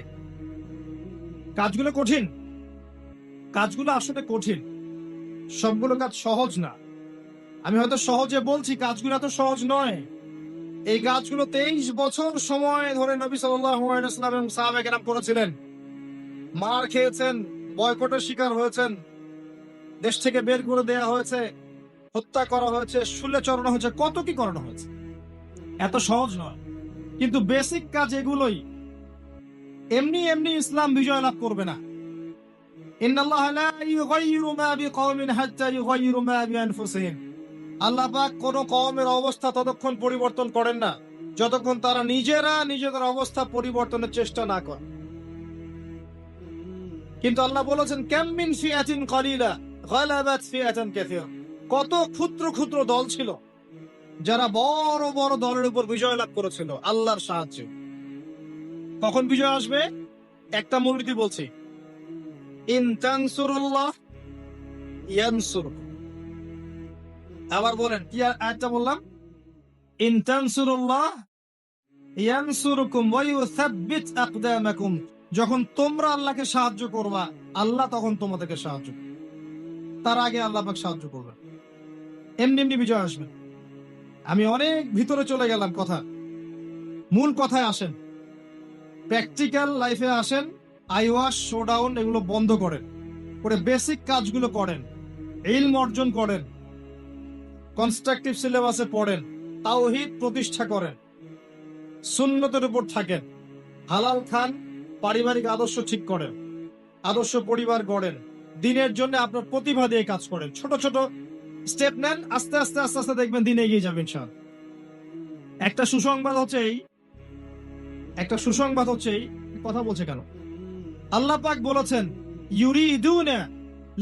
কাজগুলো কঠিন, কাজগুলো আসলে কঠিন, সবগুলো কাজ সহজ না। আমি হয়তো সহজে বলছি, কাজগুলো এত সহজ নয়। এই কাজগুলো 23 বছর সময় ধরে নবী সাল্লাল্লাহু আলাইহি ওয়াসাল্লাম এবং সাহাবায়ে কেরাম করেছিলেন। মার খেয়েছেন, বয়কটের শিকার হয়েছেন, দেশ থেকে বের করে দেয়া হয়েছে, হত্যা করা হয়েছে, শুলে চড়ানো হয়েছে, কত কি করানো হয়েছে। এত সহজ নয়, কিন্তু বেসিক কাজ এগুলোই। এমনি এমনি ইসলাম বিজয় লাভ করবে না। ইন্নাল্লাহা লা ইউগাইয়িরু মা বিকওমিন হাত্তা ইউগাইয়িরু মা বিআনফুসিহিম। আল্লাহ পাক কোন কওমের অবস্থা ততক্ষণ পরিবর্তন করেন না যতক্ষণ তারা নিজেরা নিজেদের অবস্থা পরিবর্তনের চেষ্টা না করে। কিন্তু আল্লাহ বলেছেন, কাম মিন ফিআতিন কালিলা গালাবাত ফিআতান কাসীরা। কত ক্ষুদ্র ক্ষুদ্র দল ছিল যারা বড় বড় দলের উপর বিজয় লাভ করেছিল আল্লাহর সাহায্যে। কখন বিজয় আসবে? একটা মূলনীতি বলছি, ইন তানসুরুল্লাহ ইয়ানসুরকুম। আবার বলেন, কি আয়াতটা বললাম? ইন তানসুরুল্লাহ ইয়ানসুরকুম ওয়া ইউসাব্বিত আকদামাকুম। যখন তোমরা আল্লাহকে সাহায্য করবা, আল্লাহ তখন তোমাদেরকে সাহায্য করবে। তার আগে আল্লাহ পাক সাহায্য করবে। এমনি এমনি বিজয় আসবে। আমি অনেক ভিতরে চলে গেলাম, কথা মূল কথায় আসেন, প্র্যাকটিক্যাল লাইফে আসেন। আইওয়াশ, শোডাউন এগুলো বন্ধ করেন, করে বেসিক কাজগুলো করেন, ইলম অর্জন করেন, কনস্ট্রাকটিভ সিলেবাসে পড়েন, তাওহীদ প্রতিষ্ঠা করেন, সুন্নতের উপর থাকেন, হালাল খান, পারিবারিক আদর্শ ঠিক করেন, আদর্শ পরিবার গড়েন, দিনের জন্য আপনার প্রতিভা দিয়ে কাজ করেন, ছোট ছোট স্টেপ নেন, আস্তে আস্তে আস্তে আস্তে দেখবেন দিনে এগিয়ে যাবেন ইনশাআল্লাহ। একটা সুসংবাদ হচ্ছে এই, কথা বলছে কেন? আল্লাহ পাক বলেছেন, ইউরিদুনা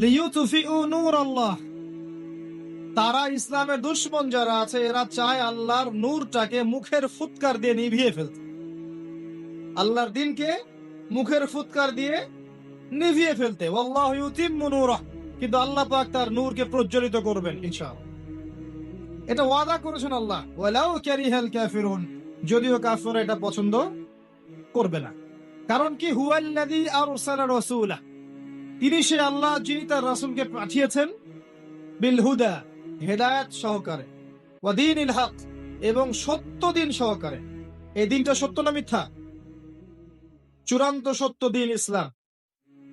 লিইউতফিউ নূরাল্লাহ। তারা, ইসলামের দুশমন যারা আছে, এরা চায় আল্লাহর নূরটাকে মুখের ফুৎকার দিয়ে নিভিয়ে ফেলতে। আল্লাহর দ্বীনকে মুখের ফুৎকার দিয়ে নিভিয়ে ফেলতে। ওয়াল্লাহু ইউতিম্মু নূরাহ। কিন্তু আল্লাহ পাক তার নূরকে প্রজ্বলিত করবেন ইনশাআল্লাহ। এটা ওয়াদা করেছেন আল্লাহ। ওয়ালাউ কারিহাল কাফিরুন। যদিও কাফেররা এটা পছন্দ করবে না। কারণ কি? হুয়াল্লাযী আরসালা রাসূলা। তিনি সে আল্লাহ যিনি তার রাসূলকে পাঠিয়েছেন, বিল হুদা, হেদায়েত সহকারে, ওয়া দীনিল হক, এবং সত্য দিন সহকারে। এই দিনটা সত্য না মিথ্যা? চূড়ান্ত সত্য দিন ইসলাম।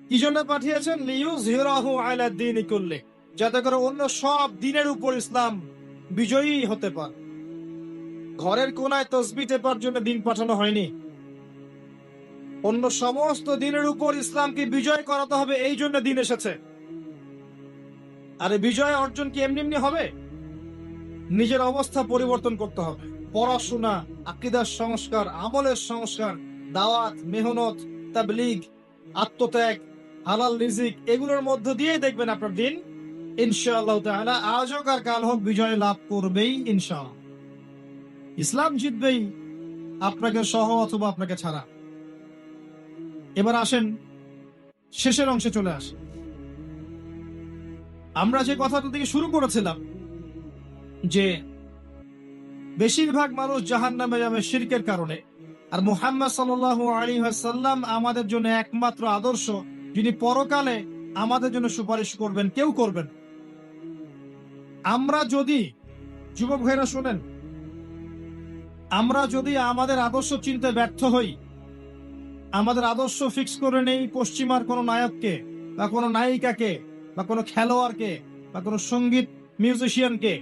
কি জন্য পাঠিয়েছেন? লিইয়ুযহিরাহু আলা দ্বীনি কুল্লি। যাতে করে অন্য সব দিনের উপর ইসলাম বিজয়ী হতে পারে। ঘরের কোনায় তসবিহ টেপার জন্য দিন পাঠানো হয়নি। অন্য সমস্ত দিনের উপর ইসলামকে বিজয় করাতে হবে, এই জন্য দিন এসেছে। আরে বিজয় অর্জন কি এমনি এমনি হবে? নিজের অবস্থা পরিবর্তন করতে হবে। পড়াশোনা, আকীদার সংস্কার, আমলের সংস্কার, দাওয়াত, মেহনত, তাবলীগ, আত্মত্যাগ, হালাল রিজিক, এগুলোর মধ্য দিয়ে দেখবেন আপনার দিন ইনশাআল্লাহ তাআলা আজ হোক আর কাল হোক বিজয় লাভ করবেই ইনশাআল্লাহ। ইসলাম জিতবেই, আপনাকে সহ অথবা আপনাকে ছাড়া। এবার আসেন শেষের অংশে চলে আসে। আমরা যে কথাটা থেকে শুরু করেছিলাম যে বেশিরভাগ মানুষ জাহান্নামে যাবে শিরকের কারণে, আর মুহাম্মদ সাল্লাল্লাহু আলাইহি ওয়াসাল্লাম আমাদের জন্য একমাত্র আদর্শ, যিনি পরকালে আমাদের জন্য সুপারিশ করবেন, কেউ করবেন। আমরা যদি, যুবক ভাইরা শোনেন, আমরা যদি আমাদের আদর্শ চিনতে ব্যর্থ হই, আমাদের আদর্শ ফিক্স করে নেই পশ্চিমার কোনো নায়ককে বা কোনো নায়িকাকে বা কোনো খেলোয়াড়কে বা কোনো সঙ্গীত মিউজিশিয়ানকে,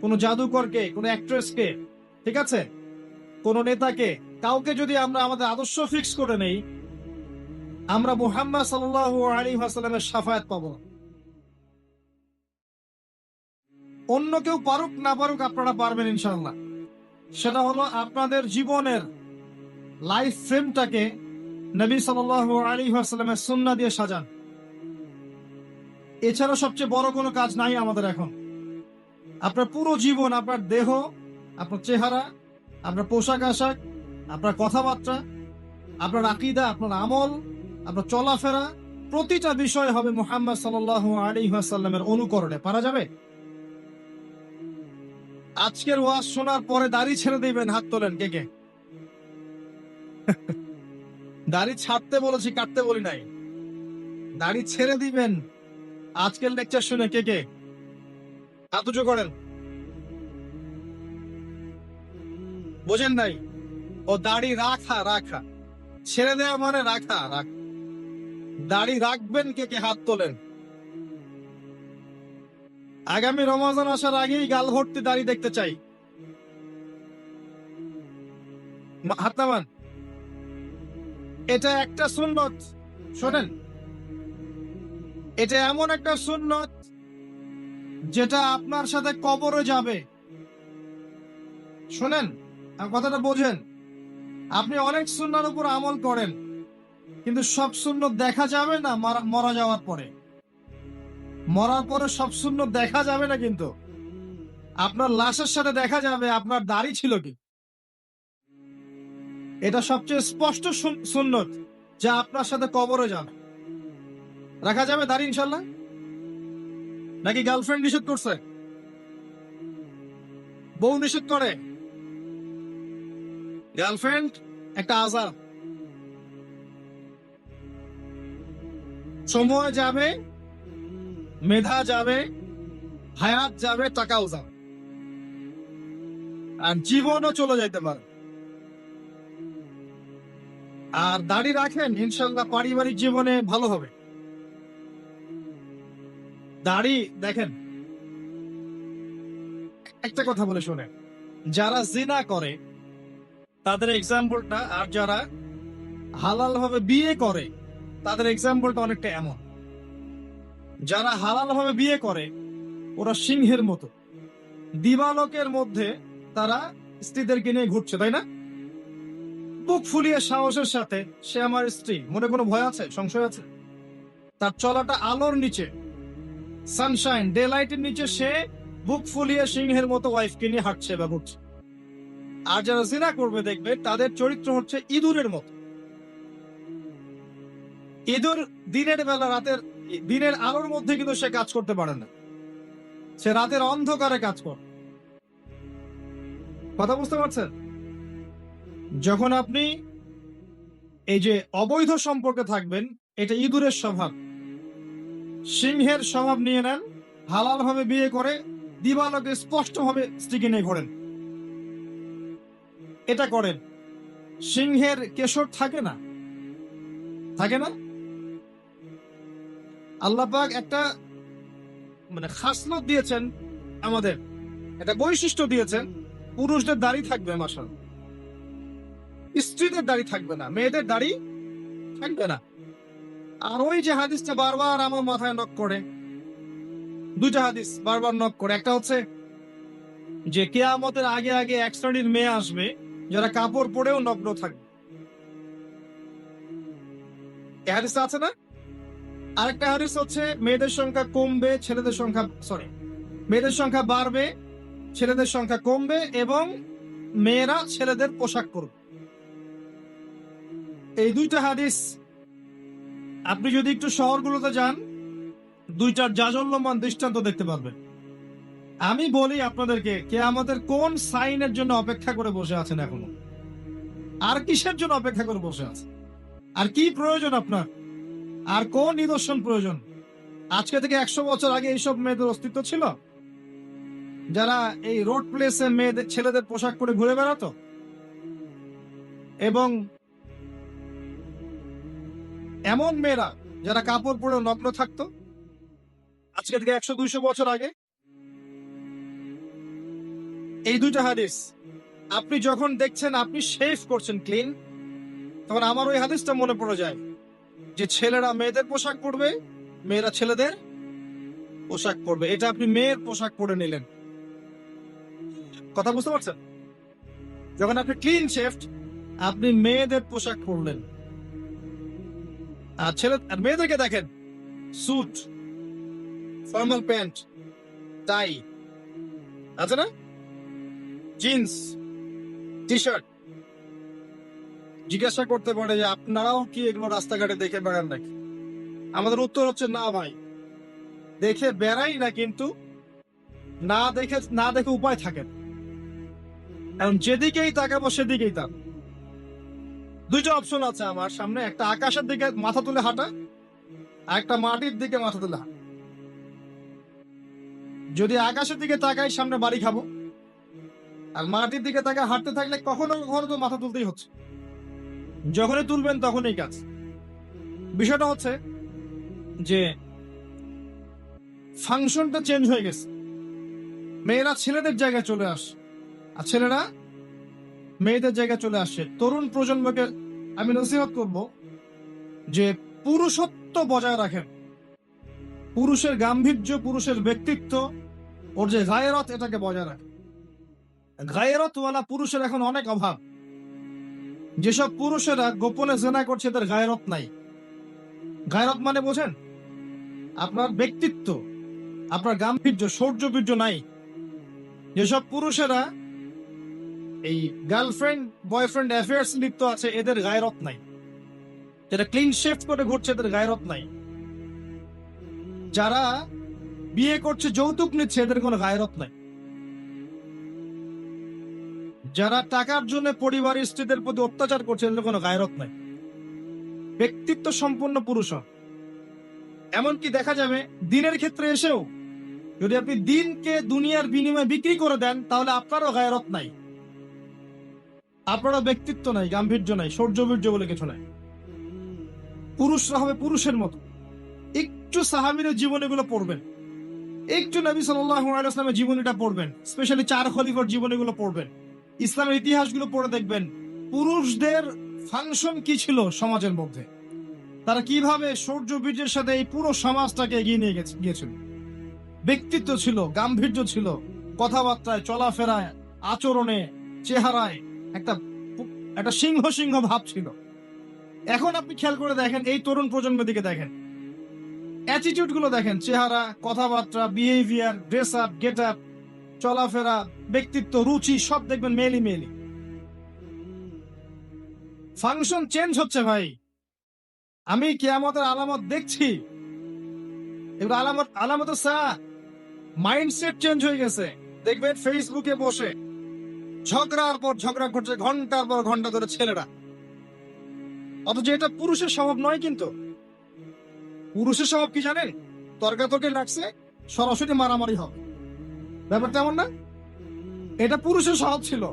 কোনো জাদুকরকে, কোনো অ্যাক্ট্রেসকে, ঠিক আছে, কোনো নেতাকে, কাউকে যদি আমরা আমাদের আদর্শ ফিক্স করে নেই, আমরা মুহাম্মদ সাল্লাল্লাহু আলাইহি ওয়াসাল্লামের শাফায়াত পাবো। অন্য কেউ পারুক না পারুক, আপনারা পারবেন ইনশাআল্লাহ। সেটা হলো আপনাদের জীবনের লাইফ ফ্রেমটাকে নবী সাল্লাল্লাহু আলাইহি ওয়াসাল্লামের সুন্নাহ দিয়ে সাজান। এছাড়া সবচেয়ে বড় কোনো কাজ নাই আমাদের এখন। আপনার পুরো জীবন, আপনার দেহ, আপনার চেহারা, আপনার পোশাক আশাক, আপনার কথাবার্তা, আপনার আকীদা, আপনার আমল, আপনার চলাফেরা, প্রতিটা বিষয় হবে মুহাম্মদ সাল্লাল্লাহু আলাইহি ওয়াসাল্লামের অনুকরণে। পারা যাবে? আজকের ওয়াজ শোনার পরে দাড়ি ছেড়ে দিবেন, হাত তোলেন কে কে? দাড়ি ছাড়তে বলেছি, কাটতে বলি নাই। দাড়ি ছেড়ে দিবেন আজকের লেকচার শুনে কে কে? হাত উঁচু করেন। বোঝেন নাই? ও দাড়ি রাখা, রাখা, ছেড়ে দেওয়া মানে রাখা, রাখা। দাড়ি রাখবেন কে কে? হাত তোলেন। আগামী রমজান আসার আগেই গাল ভর্তি দাড়ি দেখতে চাই। হাত নামান। এটা একটা সুন্নত, শোনেন, এটা এমন একটা সুন্নত যেটা আপনার সাথে কবরে যাবে। শোনেন, আমার কথাটা বোঝেন। আপনি অনেক সুন্নার উপর আমল করেন, কিন্তু সব সুন্নত দেখা যাবে না মরা যাওয়ার পরে। মরার পরে সব সুন্নত দেখা যাবে না, কিন্তু আপনার লাশের সাথে দেখা যাবে আপনার দাড়ি ছিল কি। এটা সবচেয়ে স্পষ্ট সুন্নত যা আপনার সাথে কবরে যাবে। রাখা যাবে দাড়ি ইনশাল্লাহ? নাকি গার্লফ্রেন্ড নিষেধ করছে? বউ নিষেধ করে? গার্লফ্রেন্ড একটা আযাব। সময় যাবে, মেধা যাবে, হায়াত যাবে, টাকাও যাবে, আর জীবনও চলে যাইতে পারে। আর দাড়ি রাখেন, ইনশাল্লাহ পারিবারিক জীবনে ভালো হবে। দাড়ি দেখেন, একটা কথা বলে শুনে, যারা জিনা করে তাদের এক্সাম্পলটা, আর যারা হালাল ভাবে বিয়ে করে তাদের এক্সাম্পলটা অনেকটা এমন। যারা হালাল ভাবে বিয়ে করে ওরা সিংহের মতো, দিবালোকের মধ্যে তারা স্ত্রীদেরকে নিয়ে ঘুরছে, তাই না? বুক ফুলিয়ে সাহসের সাথে, সে আমার স্ত্রী, মনে কোনো ভয় আছে, সংশয় আছে? তার চলাটা আলোর নিচে, সানশাইন, ডে লাইটের নিচে, সে বুক ফুলিয়ে সিংহের মতো ওয়াইফকে নিয়ে হাঁটছে বা ঘুরছে। আর যারা জিনা করবে দেখবে তাদের চরিত্র হচ্ছে ইঁদুরের মতো। ইঁদুর দিনের বেলা, দিনের আলোর মধ্যে কিন্তু সে কাজ করতে পারে না, সে রাতের অন্ধকারে কাজ করে। কথা বুঝতে পারছেন? যখন আপনি এই যে অবৈধ সম্পর্কে থাকবেন, এটা ইঁদুরের স্বভাব। সিংহের স্বভাব নিয়ে নেন, হালাল ভাবে বিয়ে করে দিবালোকে স্পষ্ট ভাবে স্ত্রীকে নিয়ে ঘোরেন, এটা করেন। সিংহের কেশর থাকে না, থাকে না? আল্লাহ পাক একটা খাসলত দিয়েছেন আমাদের, একটা বৈশিষ্ট্য দিয়েছেন, পুরুষদের দাড়ি থাকবে মাশাআল্লাহ, স্ত্রীদের দাড়ি থাকবে না, মেয়েদের দাড়ি থাকবে না। আর ওই যে হাদিসটা বারবার আমার মাথায় নক করে, দুইটা হাদিস বারবার নক করে। একটা হচ্ছে যে কিয়ামতের আগে আগে এক শ্রেণীর মেয়ে আসবে যারা কাপড় পরেও নগ্ন থাকবে, এই হাদিসটা আছে না? আরেকটা হাদিস হচ্ছে মেয়েদের সংখ্যা কমবে, ছেলেদের সংখ্যা মেয়েদের সংখ্যা বাড়বে, ছেলেদের সংখ্যা কমবে, এবং মেয়েরা ছেলেদের পোশাক পরবে। এই দুইটা হাদিস আপনি যদি একটু শহরগুলোতে যান, দুইটার জাজল্যমান দৃষ্টান্ত দেখতে পারবেন। আমি বলি আপনাদেরকে, কিয়ামতের কোন সাইনের জন্য অপেক্ষা করে বসে আছেন এখনো? আর কিসের জন্য অপেক্ষা করে বসে আছেন? আর কি প্রয়োজন আপনার? আর কোন নিদর্শন প্রয়োজন? আজকে থেকে 100 বছর আগে এইসব মেয়েদের অস্তিত্ব ছিল, যারা এই রোড প্লেসে মেয়েদের, ছেলেদের পোশাক পরে ঘুরে বেড়াতো, এবং এমন মেয়েরা যারা কাপড় পরে নগ্ন থাকতো আজকে থেকে 100-200 বছর আগে। এই দুইটা হাদিস আপনি যখন দেখছেন, আপনি শেভ করছেন ক্লিন, তখন আমার ওই হাদিসটা মনে পড়ে যায় যে ছেলেরা মেয়েদের পোশাক পরবে, মেয়েরা ছেলেদের পোশাক পরবে। এটা আপনি মেয়ের পোশাক পরে নিলেন। কথা বুঝতে পারছেন? যখন আপনি ক্লিন শেভড, আপনি মেয়েদের পোশাক পরলেন। আর মেয়েদেরকে দেখেন, স্যুট, ফর্মাল প্যান্ট, টাই আছে না, জিন্স, টি শার্ট। জিজ্ঞাসা করতে পারে যে আপনারাও কি এগুলো রাস্তাঘাটে দেখে বেড়ান নাকি? আমাদের উত্তর হচ্ছে না ভাই, দেখে বেড়াই না, কিন্তু না দেখে উপায় থাকে না। কারণ যেদিকেই তাকাবো সেদিকেই তাক। দুইটা অপশন আছে আমার সামনে, একটা আকাশের দিকে মাথা তুলে হাঁটা, আর একটা মাটির দিকে মাথা তুলে হাঁটা। যদি আকাশের দিকে তাকাই সামনে বাড়ি খাবো, আর মাটির দিকে তাকায় হাঁটতে থাকলে কখনো কখনো তো মাথা তুলতেই হচ্ছে। যখনই তুলবেন তখনই কাজ। বিষয়টা হচ্ছে যে ফাংশনটা চেঞ্জ হয়ে গেছে। মেয়েরা ছেলেদের জায়গায় চলে আসে, আর ছেলেরা মেয়েদের জায়গায় চলে আসে। তরুণ প্রজন্মকে আমি নসিহত করব যে পুরুষত্ব বজায় রাখেন। পুরুষের গাম্ভীর্য, পুরুষের ব্যক্তিত্ব, ওর যে গায়রত, এটাকে বজায় রাখেন। গায়রতওয়ালা পুরুষের এখন অনেক অভাব। যেসব পুরুষেরা গোপনে জেনা করছে তাদের গায়রত নাই। গায়রত মানে বোঝেন? আপনার ব্যক্তিত্ব, আপনার গাম্ভীর্য, শৌর্য বীর্য নাই। যেসব পুরুষেরা এই গার্লফ্রেন্ড বয়ফ্রেন্ড অ্যাফেয়ার্স লিপ্ত আছে, এদের গায়রত নাই। যারা ক্লিন শেভ করে ঘুরছে, এদের গায়রত নাই। যারা বিয়ে করছে, যৌতুক নিচ্ছে, এদের কোনো গায়রত নাই। যারা টাকার জন্য পরিবারের স্ত্রীদের প্রতি অত্যাচার করছে, এদের কোনো গায়রত নাই। ব্যক্তিত্ব সম্পন্ন পুরুষ। এমনকি দেখা যাবে দিনের ক্ষেত্রে এসেও যদি আপনি দিনকে দুনিয়ার বিনিময়ে বিক্রি করে দেন, তাহলে আপনারও গায়রত নাই, আপনারও ব্যক্তিত্ব নাই, গাম্ভীর্য নাই, শৌর্যবীর্য বলে কিছু নাই। পুরুষরা হবে পুরুষের মতো। একটু সাহাবীদের জীবনীগুলো পড়বেন, একটু নবী সাল্লাল্লাহু আলাইহি ওয়াসাল্লামের জীবনীটা পড়বেন, স্পেশালি 4 খলিফার জীবনীগুলো পড়বেন, ইসলামের ইতিহাসগুলো পড়ে দেখবেন পুরুষদের ফাংশন কি ছিল সমাজের মধ্যে। তারা কিভাবে শৌর্য বীর্যের সাথে এই পুরো সমাজটাকে এগিয়ে নিয়ে গিয়েছিল। ব্যক্তিত্ব ছিল, গাম্ভীর্য ছিল, কথাবার্তায়, চলাফেরায়, আচরণে, চেহারায় একটা সিংহ সিংহ ভাব ছিল। এখন আপনি খেয়াল করে দেখেন, এই তরুণ প্রজন্মের দিকে দেখেন, অ্যাটিটিউড গুলো দেখেন, চেহারা, কথাবার্তা, behaviour, dress up, get up, চলাফেরা, ব্যক্তিত্ব, রুচি, সব দেখবেন মেলি মেলি। ফাংশন চেঞ্জ হচ্ছে ভাই। আমি কিয়ামতের আলামত দেখছি। এগুলো আলামত মাইন্ডসেট চেঞ্জ হয়ে গেছে। দেখবেন ফেসবুকে বসে ঝগড়ার পর ঝগড়া করছে ঘন্টার পর ঘন্টা ধরে ছেলেরা, অথচ এটা পুরুষের স্বভাব নয়। কিন্তু পুরুষের স্বভাব কি জানেন? তর্কাতর্কি লাগছে, সরাসরি মারামারি হবে। ব্যাপারটা এমন না। এটা পুরুষের স্বভাব ছিল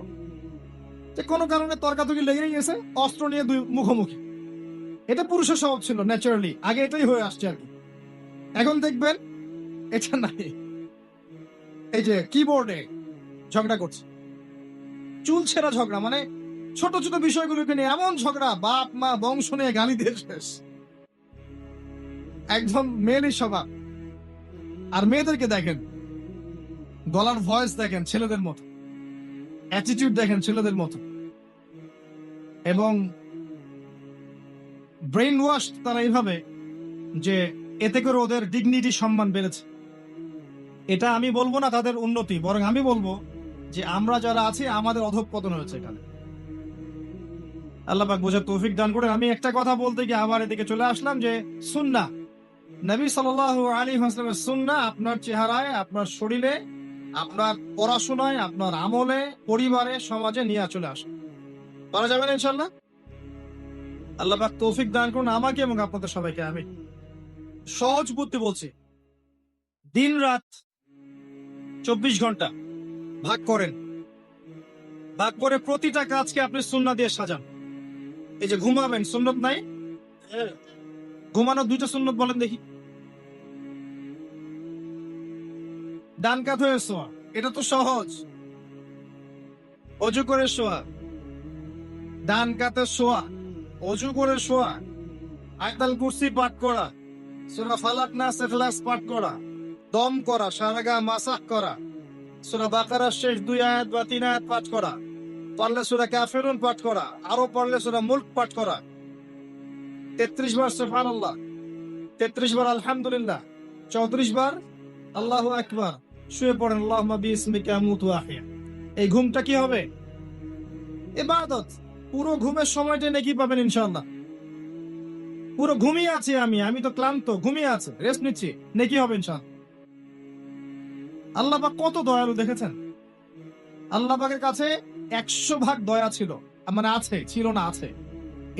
যে কোনো কারণে তর্কাতর্কি লেগে গেছে, অস্ত্র নিয়ে দুই মুখোমুখি। এটা পুরুষের স্বভাব ছিল ন্যাচারালি, আগে এটাই হয়ে আসছে আর কি। এখন দেখবেন এটা নাই। এই যে কিবোর্ডে ঝগড়া করছে, চুল ছেঁড়া ঝগড়া, মানে ছোট ছোট বিষয়গুলোকে নিয়ে এমন ঝগড়া, বাপ মা বংশ নিয়ে গালি দিয়ে শেষ। একদম মেয়েরই স্বভাব। আর মেয়েদেরকে দেখেন, গলার ভয়েস দেখেন ছেলেদের মতো, অ্যাটিটিউড দেখেন ছেলেদের মতো, এবং ব্রেইন ওয়াশ তারা এইভাবে যে এতে করে ওদের ডিগনিটি, সম্মান বেড়েছে। এটা আমি বলবো না তাদের উন্নতি, বরং আমি বলবো যে আমরা যারা আছি আমাদের অধঃপতন হয়েছে এখানে। আল্লাহ পাক বোঝার তৌফিক দান করে। আমি একটা কথা বলতে গিয়ে আবার এদিকে চলে আসলাম যে সুন্নাহ, নবী সাল্লাল্লাহু আলাইহি ওয়াসাল্লামের সুন্নাহ আপনার চেহারায়, আপনার শরীরে, আপনার পড়াশোনায়, আপনার আমলে, পরিবারে, সমাজে নিয়ে চলে আসে। পারা যাবে না ইনশাআল্লাহ? আল্লাহ পাক তৌফিক দান করুন আমাকে এবং আপনাদের সবাইকে। আমি সহজ বুদ্ধি বলছি, দিন রাত 24 ঘন্টা ভাগ করেন, ভাগ করে প্রতিটা কাজকে আপনি সুন্নাহ দিয়ে সাজান। এই যে ঘুমাবেন, সুন্নত নাই? ঘুমানো 2টা সুন্নত বলেন দেখি। ডান কাত হয়ে শোয়া, এটা তো সহজ। অজু করে শোয়া, ডান কাতে শোয়া, অজু করে শোয়া, আয়াতুল কুরসি পাঠ করা, সূরা ফালাক নাস ইখলাস পাঠ করা, দম করা, সারা গা মাসাহ করা, সূরা বাকারার শেষ 2 আয়াত বা 3 আয়াত পাঠ করা, পারলে সূরা কাফিরুন পাঠ করা, আরো পারলে সূরা মুলক পাঠ করা, 33 বার সুবহানাল্লাহ, 33 বার আলহামদুলিল্লাহ, 34 বার আল্লাহু আকবার, শুয়ে পড়েন, আল্লাহুম্মা বিইসমিকা আমুতু ওয়া আহইয়া। এই ঘুমটা কি হবে? ইবাদত। পুরো ঘুমের সময়টা নেকি পাবেন ইনশাআল্লাহ। পুরো ঘুমিয়ে আছি আমি তো ক্লান্ত, ঘুমিয়ে আছে, রেস্ট নিচ্ছি, নেকি হবে ইনশাআল্লাহ। আল্লাহ পাক কত দয়ালু দেখেছেন? আল্লাহ পাকের কাছে 100 ভাগ দয়া ছিল, মানে আছে, ছিল না, আছে।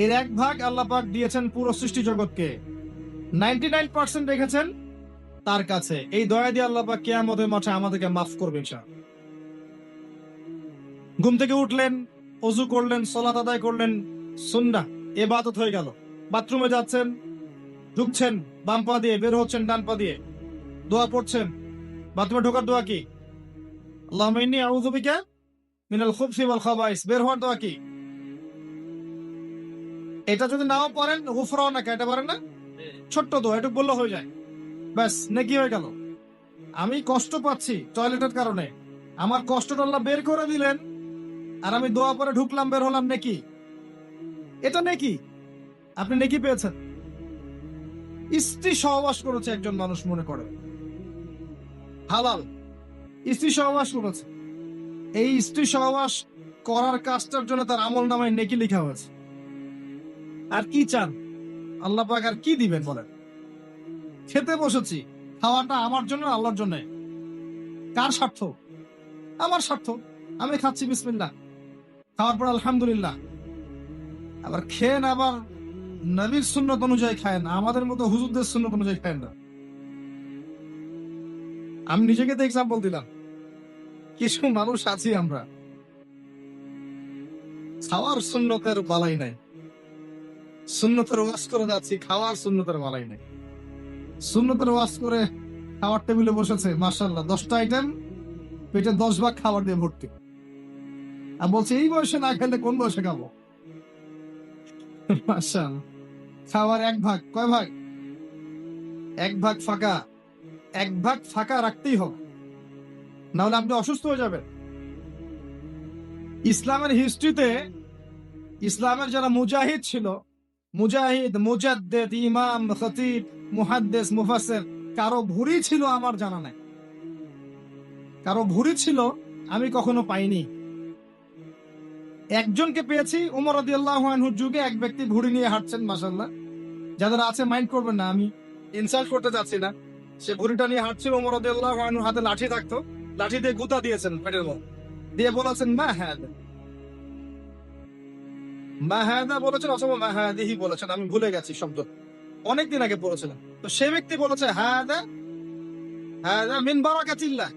এর 1 ভাগ আল্লাহ পাক দিয়েছেন পুরো সৃষ্টি জগৎকে, 99% রেখেছেন তার কাছে। এই দয়া দিয়ে আল্লাহ পাক কিয়ামতের মাঠে আমাদেরকে মাফ করবেন ইনশাআল্লাহ। ঘুম থেকে উঠলেন, ওযু করলেন, সালাত আদায় করলেন, সুন্নাহ ইবাদত হয়ে গেল। বাথরুমে যাচ্ছেন, ঢুকছেন বাম পা দিয়ে, বের হচ্ছেন ডান পা দিয়ে, দোয়া পড়ছেন। বাথরুমে ঢোকার দোয়া কি? আল্লাহুম্মা ইন্নী আউযু বিকা মিনাল খুবসি ওয়াল খাবাইস। বের হওয়ার দোয়া কি? এটা যদি নাও পারেন, গুফরানাকা, এটা পারেন না? ছোট্ট দোয়া, এটুকু বললে হয়ে যায়, ব্যাস নেকি হয়ে গেল। আমি কষ্ট পাচ্ছি টয়লেটের কারণে, আমার কষ্টটা আল্লাহ বের করে দিলেন, আর আমি দোয়া পরে ঢুকলাম, বের হলাম, নেকি। এটা নেকি, আপনি নেকি পেয়েছেন। স্ত্রী সহবাস করেছে একজন মানুষ, মনে করে হালাল, স্ত্রী সহবাস করেছে, এই স্ত্রী সহবাস করার কাজটার জন্য তার আমল নামায় নেকি লেখা হয়েছে। আর কি চান আল্লাহ পাক, আর কি দিবেন বলেন? খেতে বসেছি, খাওয়াটা আমার জন্য, আল্লাহর জন্য। কার স্বার্থ? আমার স্বার্থ। আমি খাচ্ছি বিসমিল্লাহ, খাওয়ার পর আলহামদুলিল্লাহ। আবার খেন, আবার নবীর সুন্নত অনুযায়ী খায় না, আমাদের মতো হুজুরদের সুন্নত অনুযায়ী খায় না। আমি নিজেকে তো এক্সাম্পল দিলাম। কিছু মানুষ আছি আমরা, খাওয়ার সুন্নতের বালাই নাই, সুন্নতের ওয়াজ করে যাচ্ছি, খাওয়ার সুন্নতের বালাই নাই। সুন্নতের ওয়াজ করে খাওয়ার টেবিলে বসেছে, মাশাআল্লাহ 10টা আইটেম, পেটে 10 ভাগ খাবার দিয়ে ভর্তি, আর বলছে এই বয়সে না খেলে কোন বয়সে খাবো। মাশাআল্লাহ, খাওয়ার 1 ভাগ, কয় ভাগ? 1 ভাগ ফাঁকা। 1 ভাগ ফাঁকা রাখতেই হবে, না হলে আপনি অসুস্থ হয়ে যাবেন। ইসলামের হিস্ট্রিতে, ইসলামের যারা মুজাহিদ ছিল, মুজাহিদ, মুজাদ্দেদ, ইমাম, খতিব, মুহাদ্দিস, মুফাসসির, কারো ভুঁড়ি ছিল আমার জানা নাই। কারো ভুঁড়ি ছিল আমি কখনো পাইনি। একজনকে পেয়েছি, উমর রাদিয়াল্লাহু আনহুর যুগে এক ব্যক্তি ভুঁড়ি নিয়ে হাঁটছেন, মাশাআল্লাহ। যাদের আছে মাইন্ড করবেন না, আমি ইনসাল্ট করতে যাচ্ছি না। সে ভুঁড়িটা নিয়ে হাঁটছিল, উমর রাদিয়াল্লাহু আনহুর হাতে লাঠি থাকতো, লাঠি দিয়ে গুতা দিয়েছেন পেটের মধ্যে, দিয়ে বলেছেন মা হাদা, মা হাদা বলেছেন, অথবা মা হাদিহি বলেছেন, আমি ভুলে গেছি শব্দ, অনেকদিন আগে পড়েছিলাম। তো সে ব্যক্তি বলেছে হাদা, হাদা মিন বারাকাতিল্লাহ,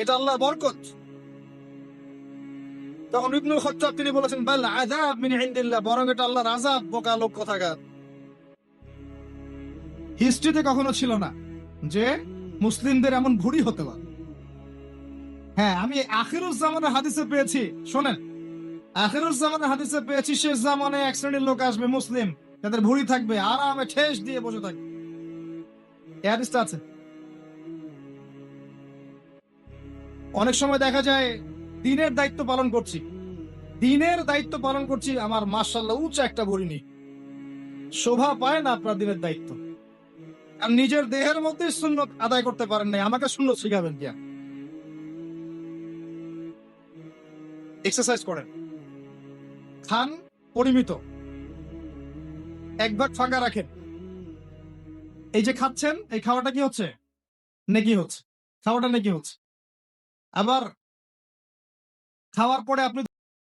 এটা আল্লাহর বরকত। তখন ইবনুল খাত্তাব তিনি বলেছেন বাল আযাব মিন ইনদিল্লাহ, বরং এটা আল্লাহর আযাব, বোকা লোক কোথাকার। হিস্ট্রিতে কখনো ছিল না যে মুসলিমদের এমন ভুঁড়ি হতে পারে। হ্যাঁ, আমি আখিরুজ জামানের হাদিসে পেয়েছি, শোনেন, আখিরুজ জামানের হাদিসে পেয়েছি, শেষ জামানে এক শ্রেণীর লোক আসবে মুসলিম, যাদের ভুঁড়ি থাকবে, আরামে ঠেস দিয়ে বসে থাকবে। এই হাদিসটা আছে। অনেক সময় দেখা যায় দিনের দায়িত্ব পালন করছি, দিনের দায়িত্ব পালন করছি, আমার মাশাআল্লাহ উঁচা একটা ভুঁড়ি নেই, শোভা পায় না আপনার দিনের দায়িত্ব। আর নিজের দেহের মধ্যে সুন্নত আদায় করতে পারেন নাই, আমাকে সুন্নত শিখাবেন কি? এক্সারসাইজ করেন, খান পরিমিত, 1 ভাগ ফাঁকা রাখেন। এই যে খাচ্ছেন, এই খাওয়াটা কি হচ্ছে? নেকি হচ্ছে, খাওয়াটা নেকি হচ্ছে। আবার খাওয়ার পরে আপনি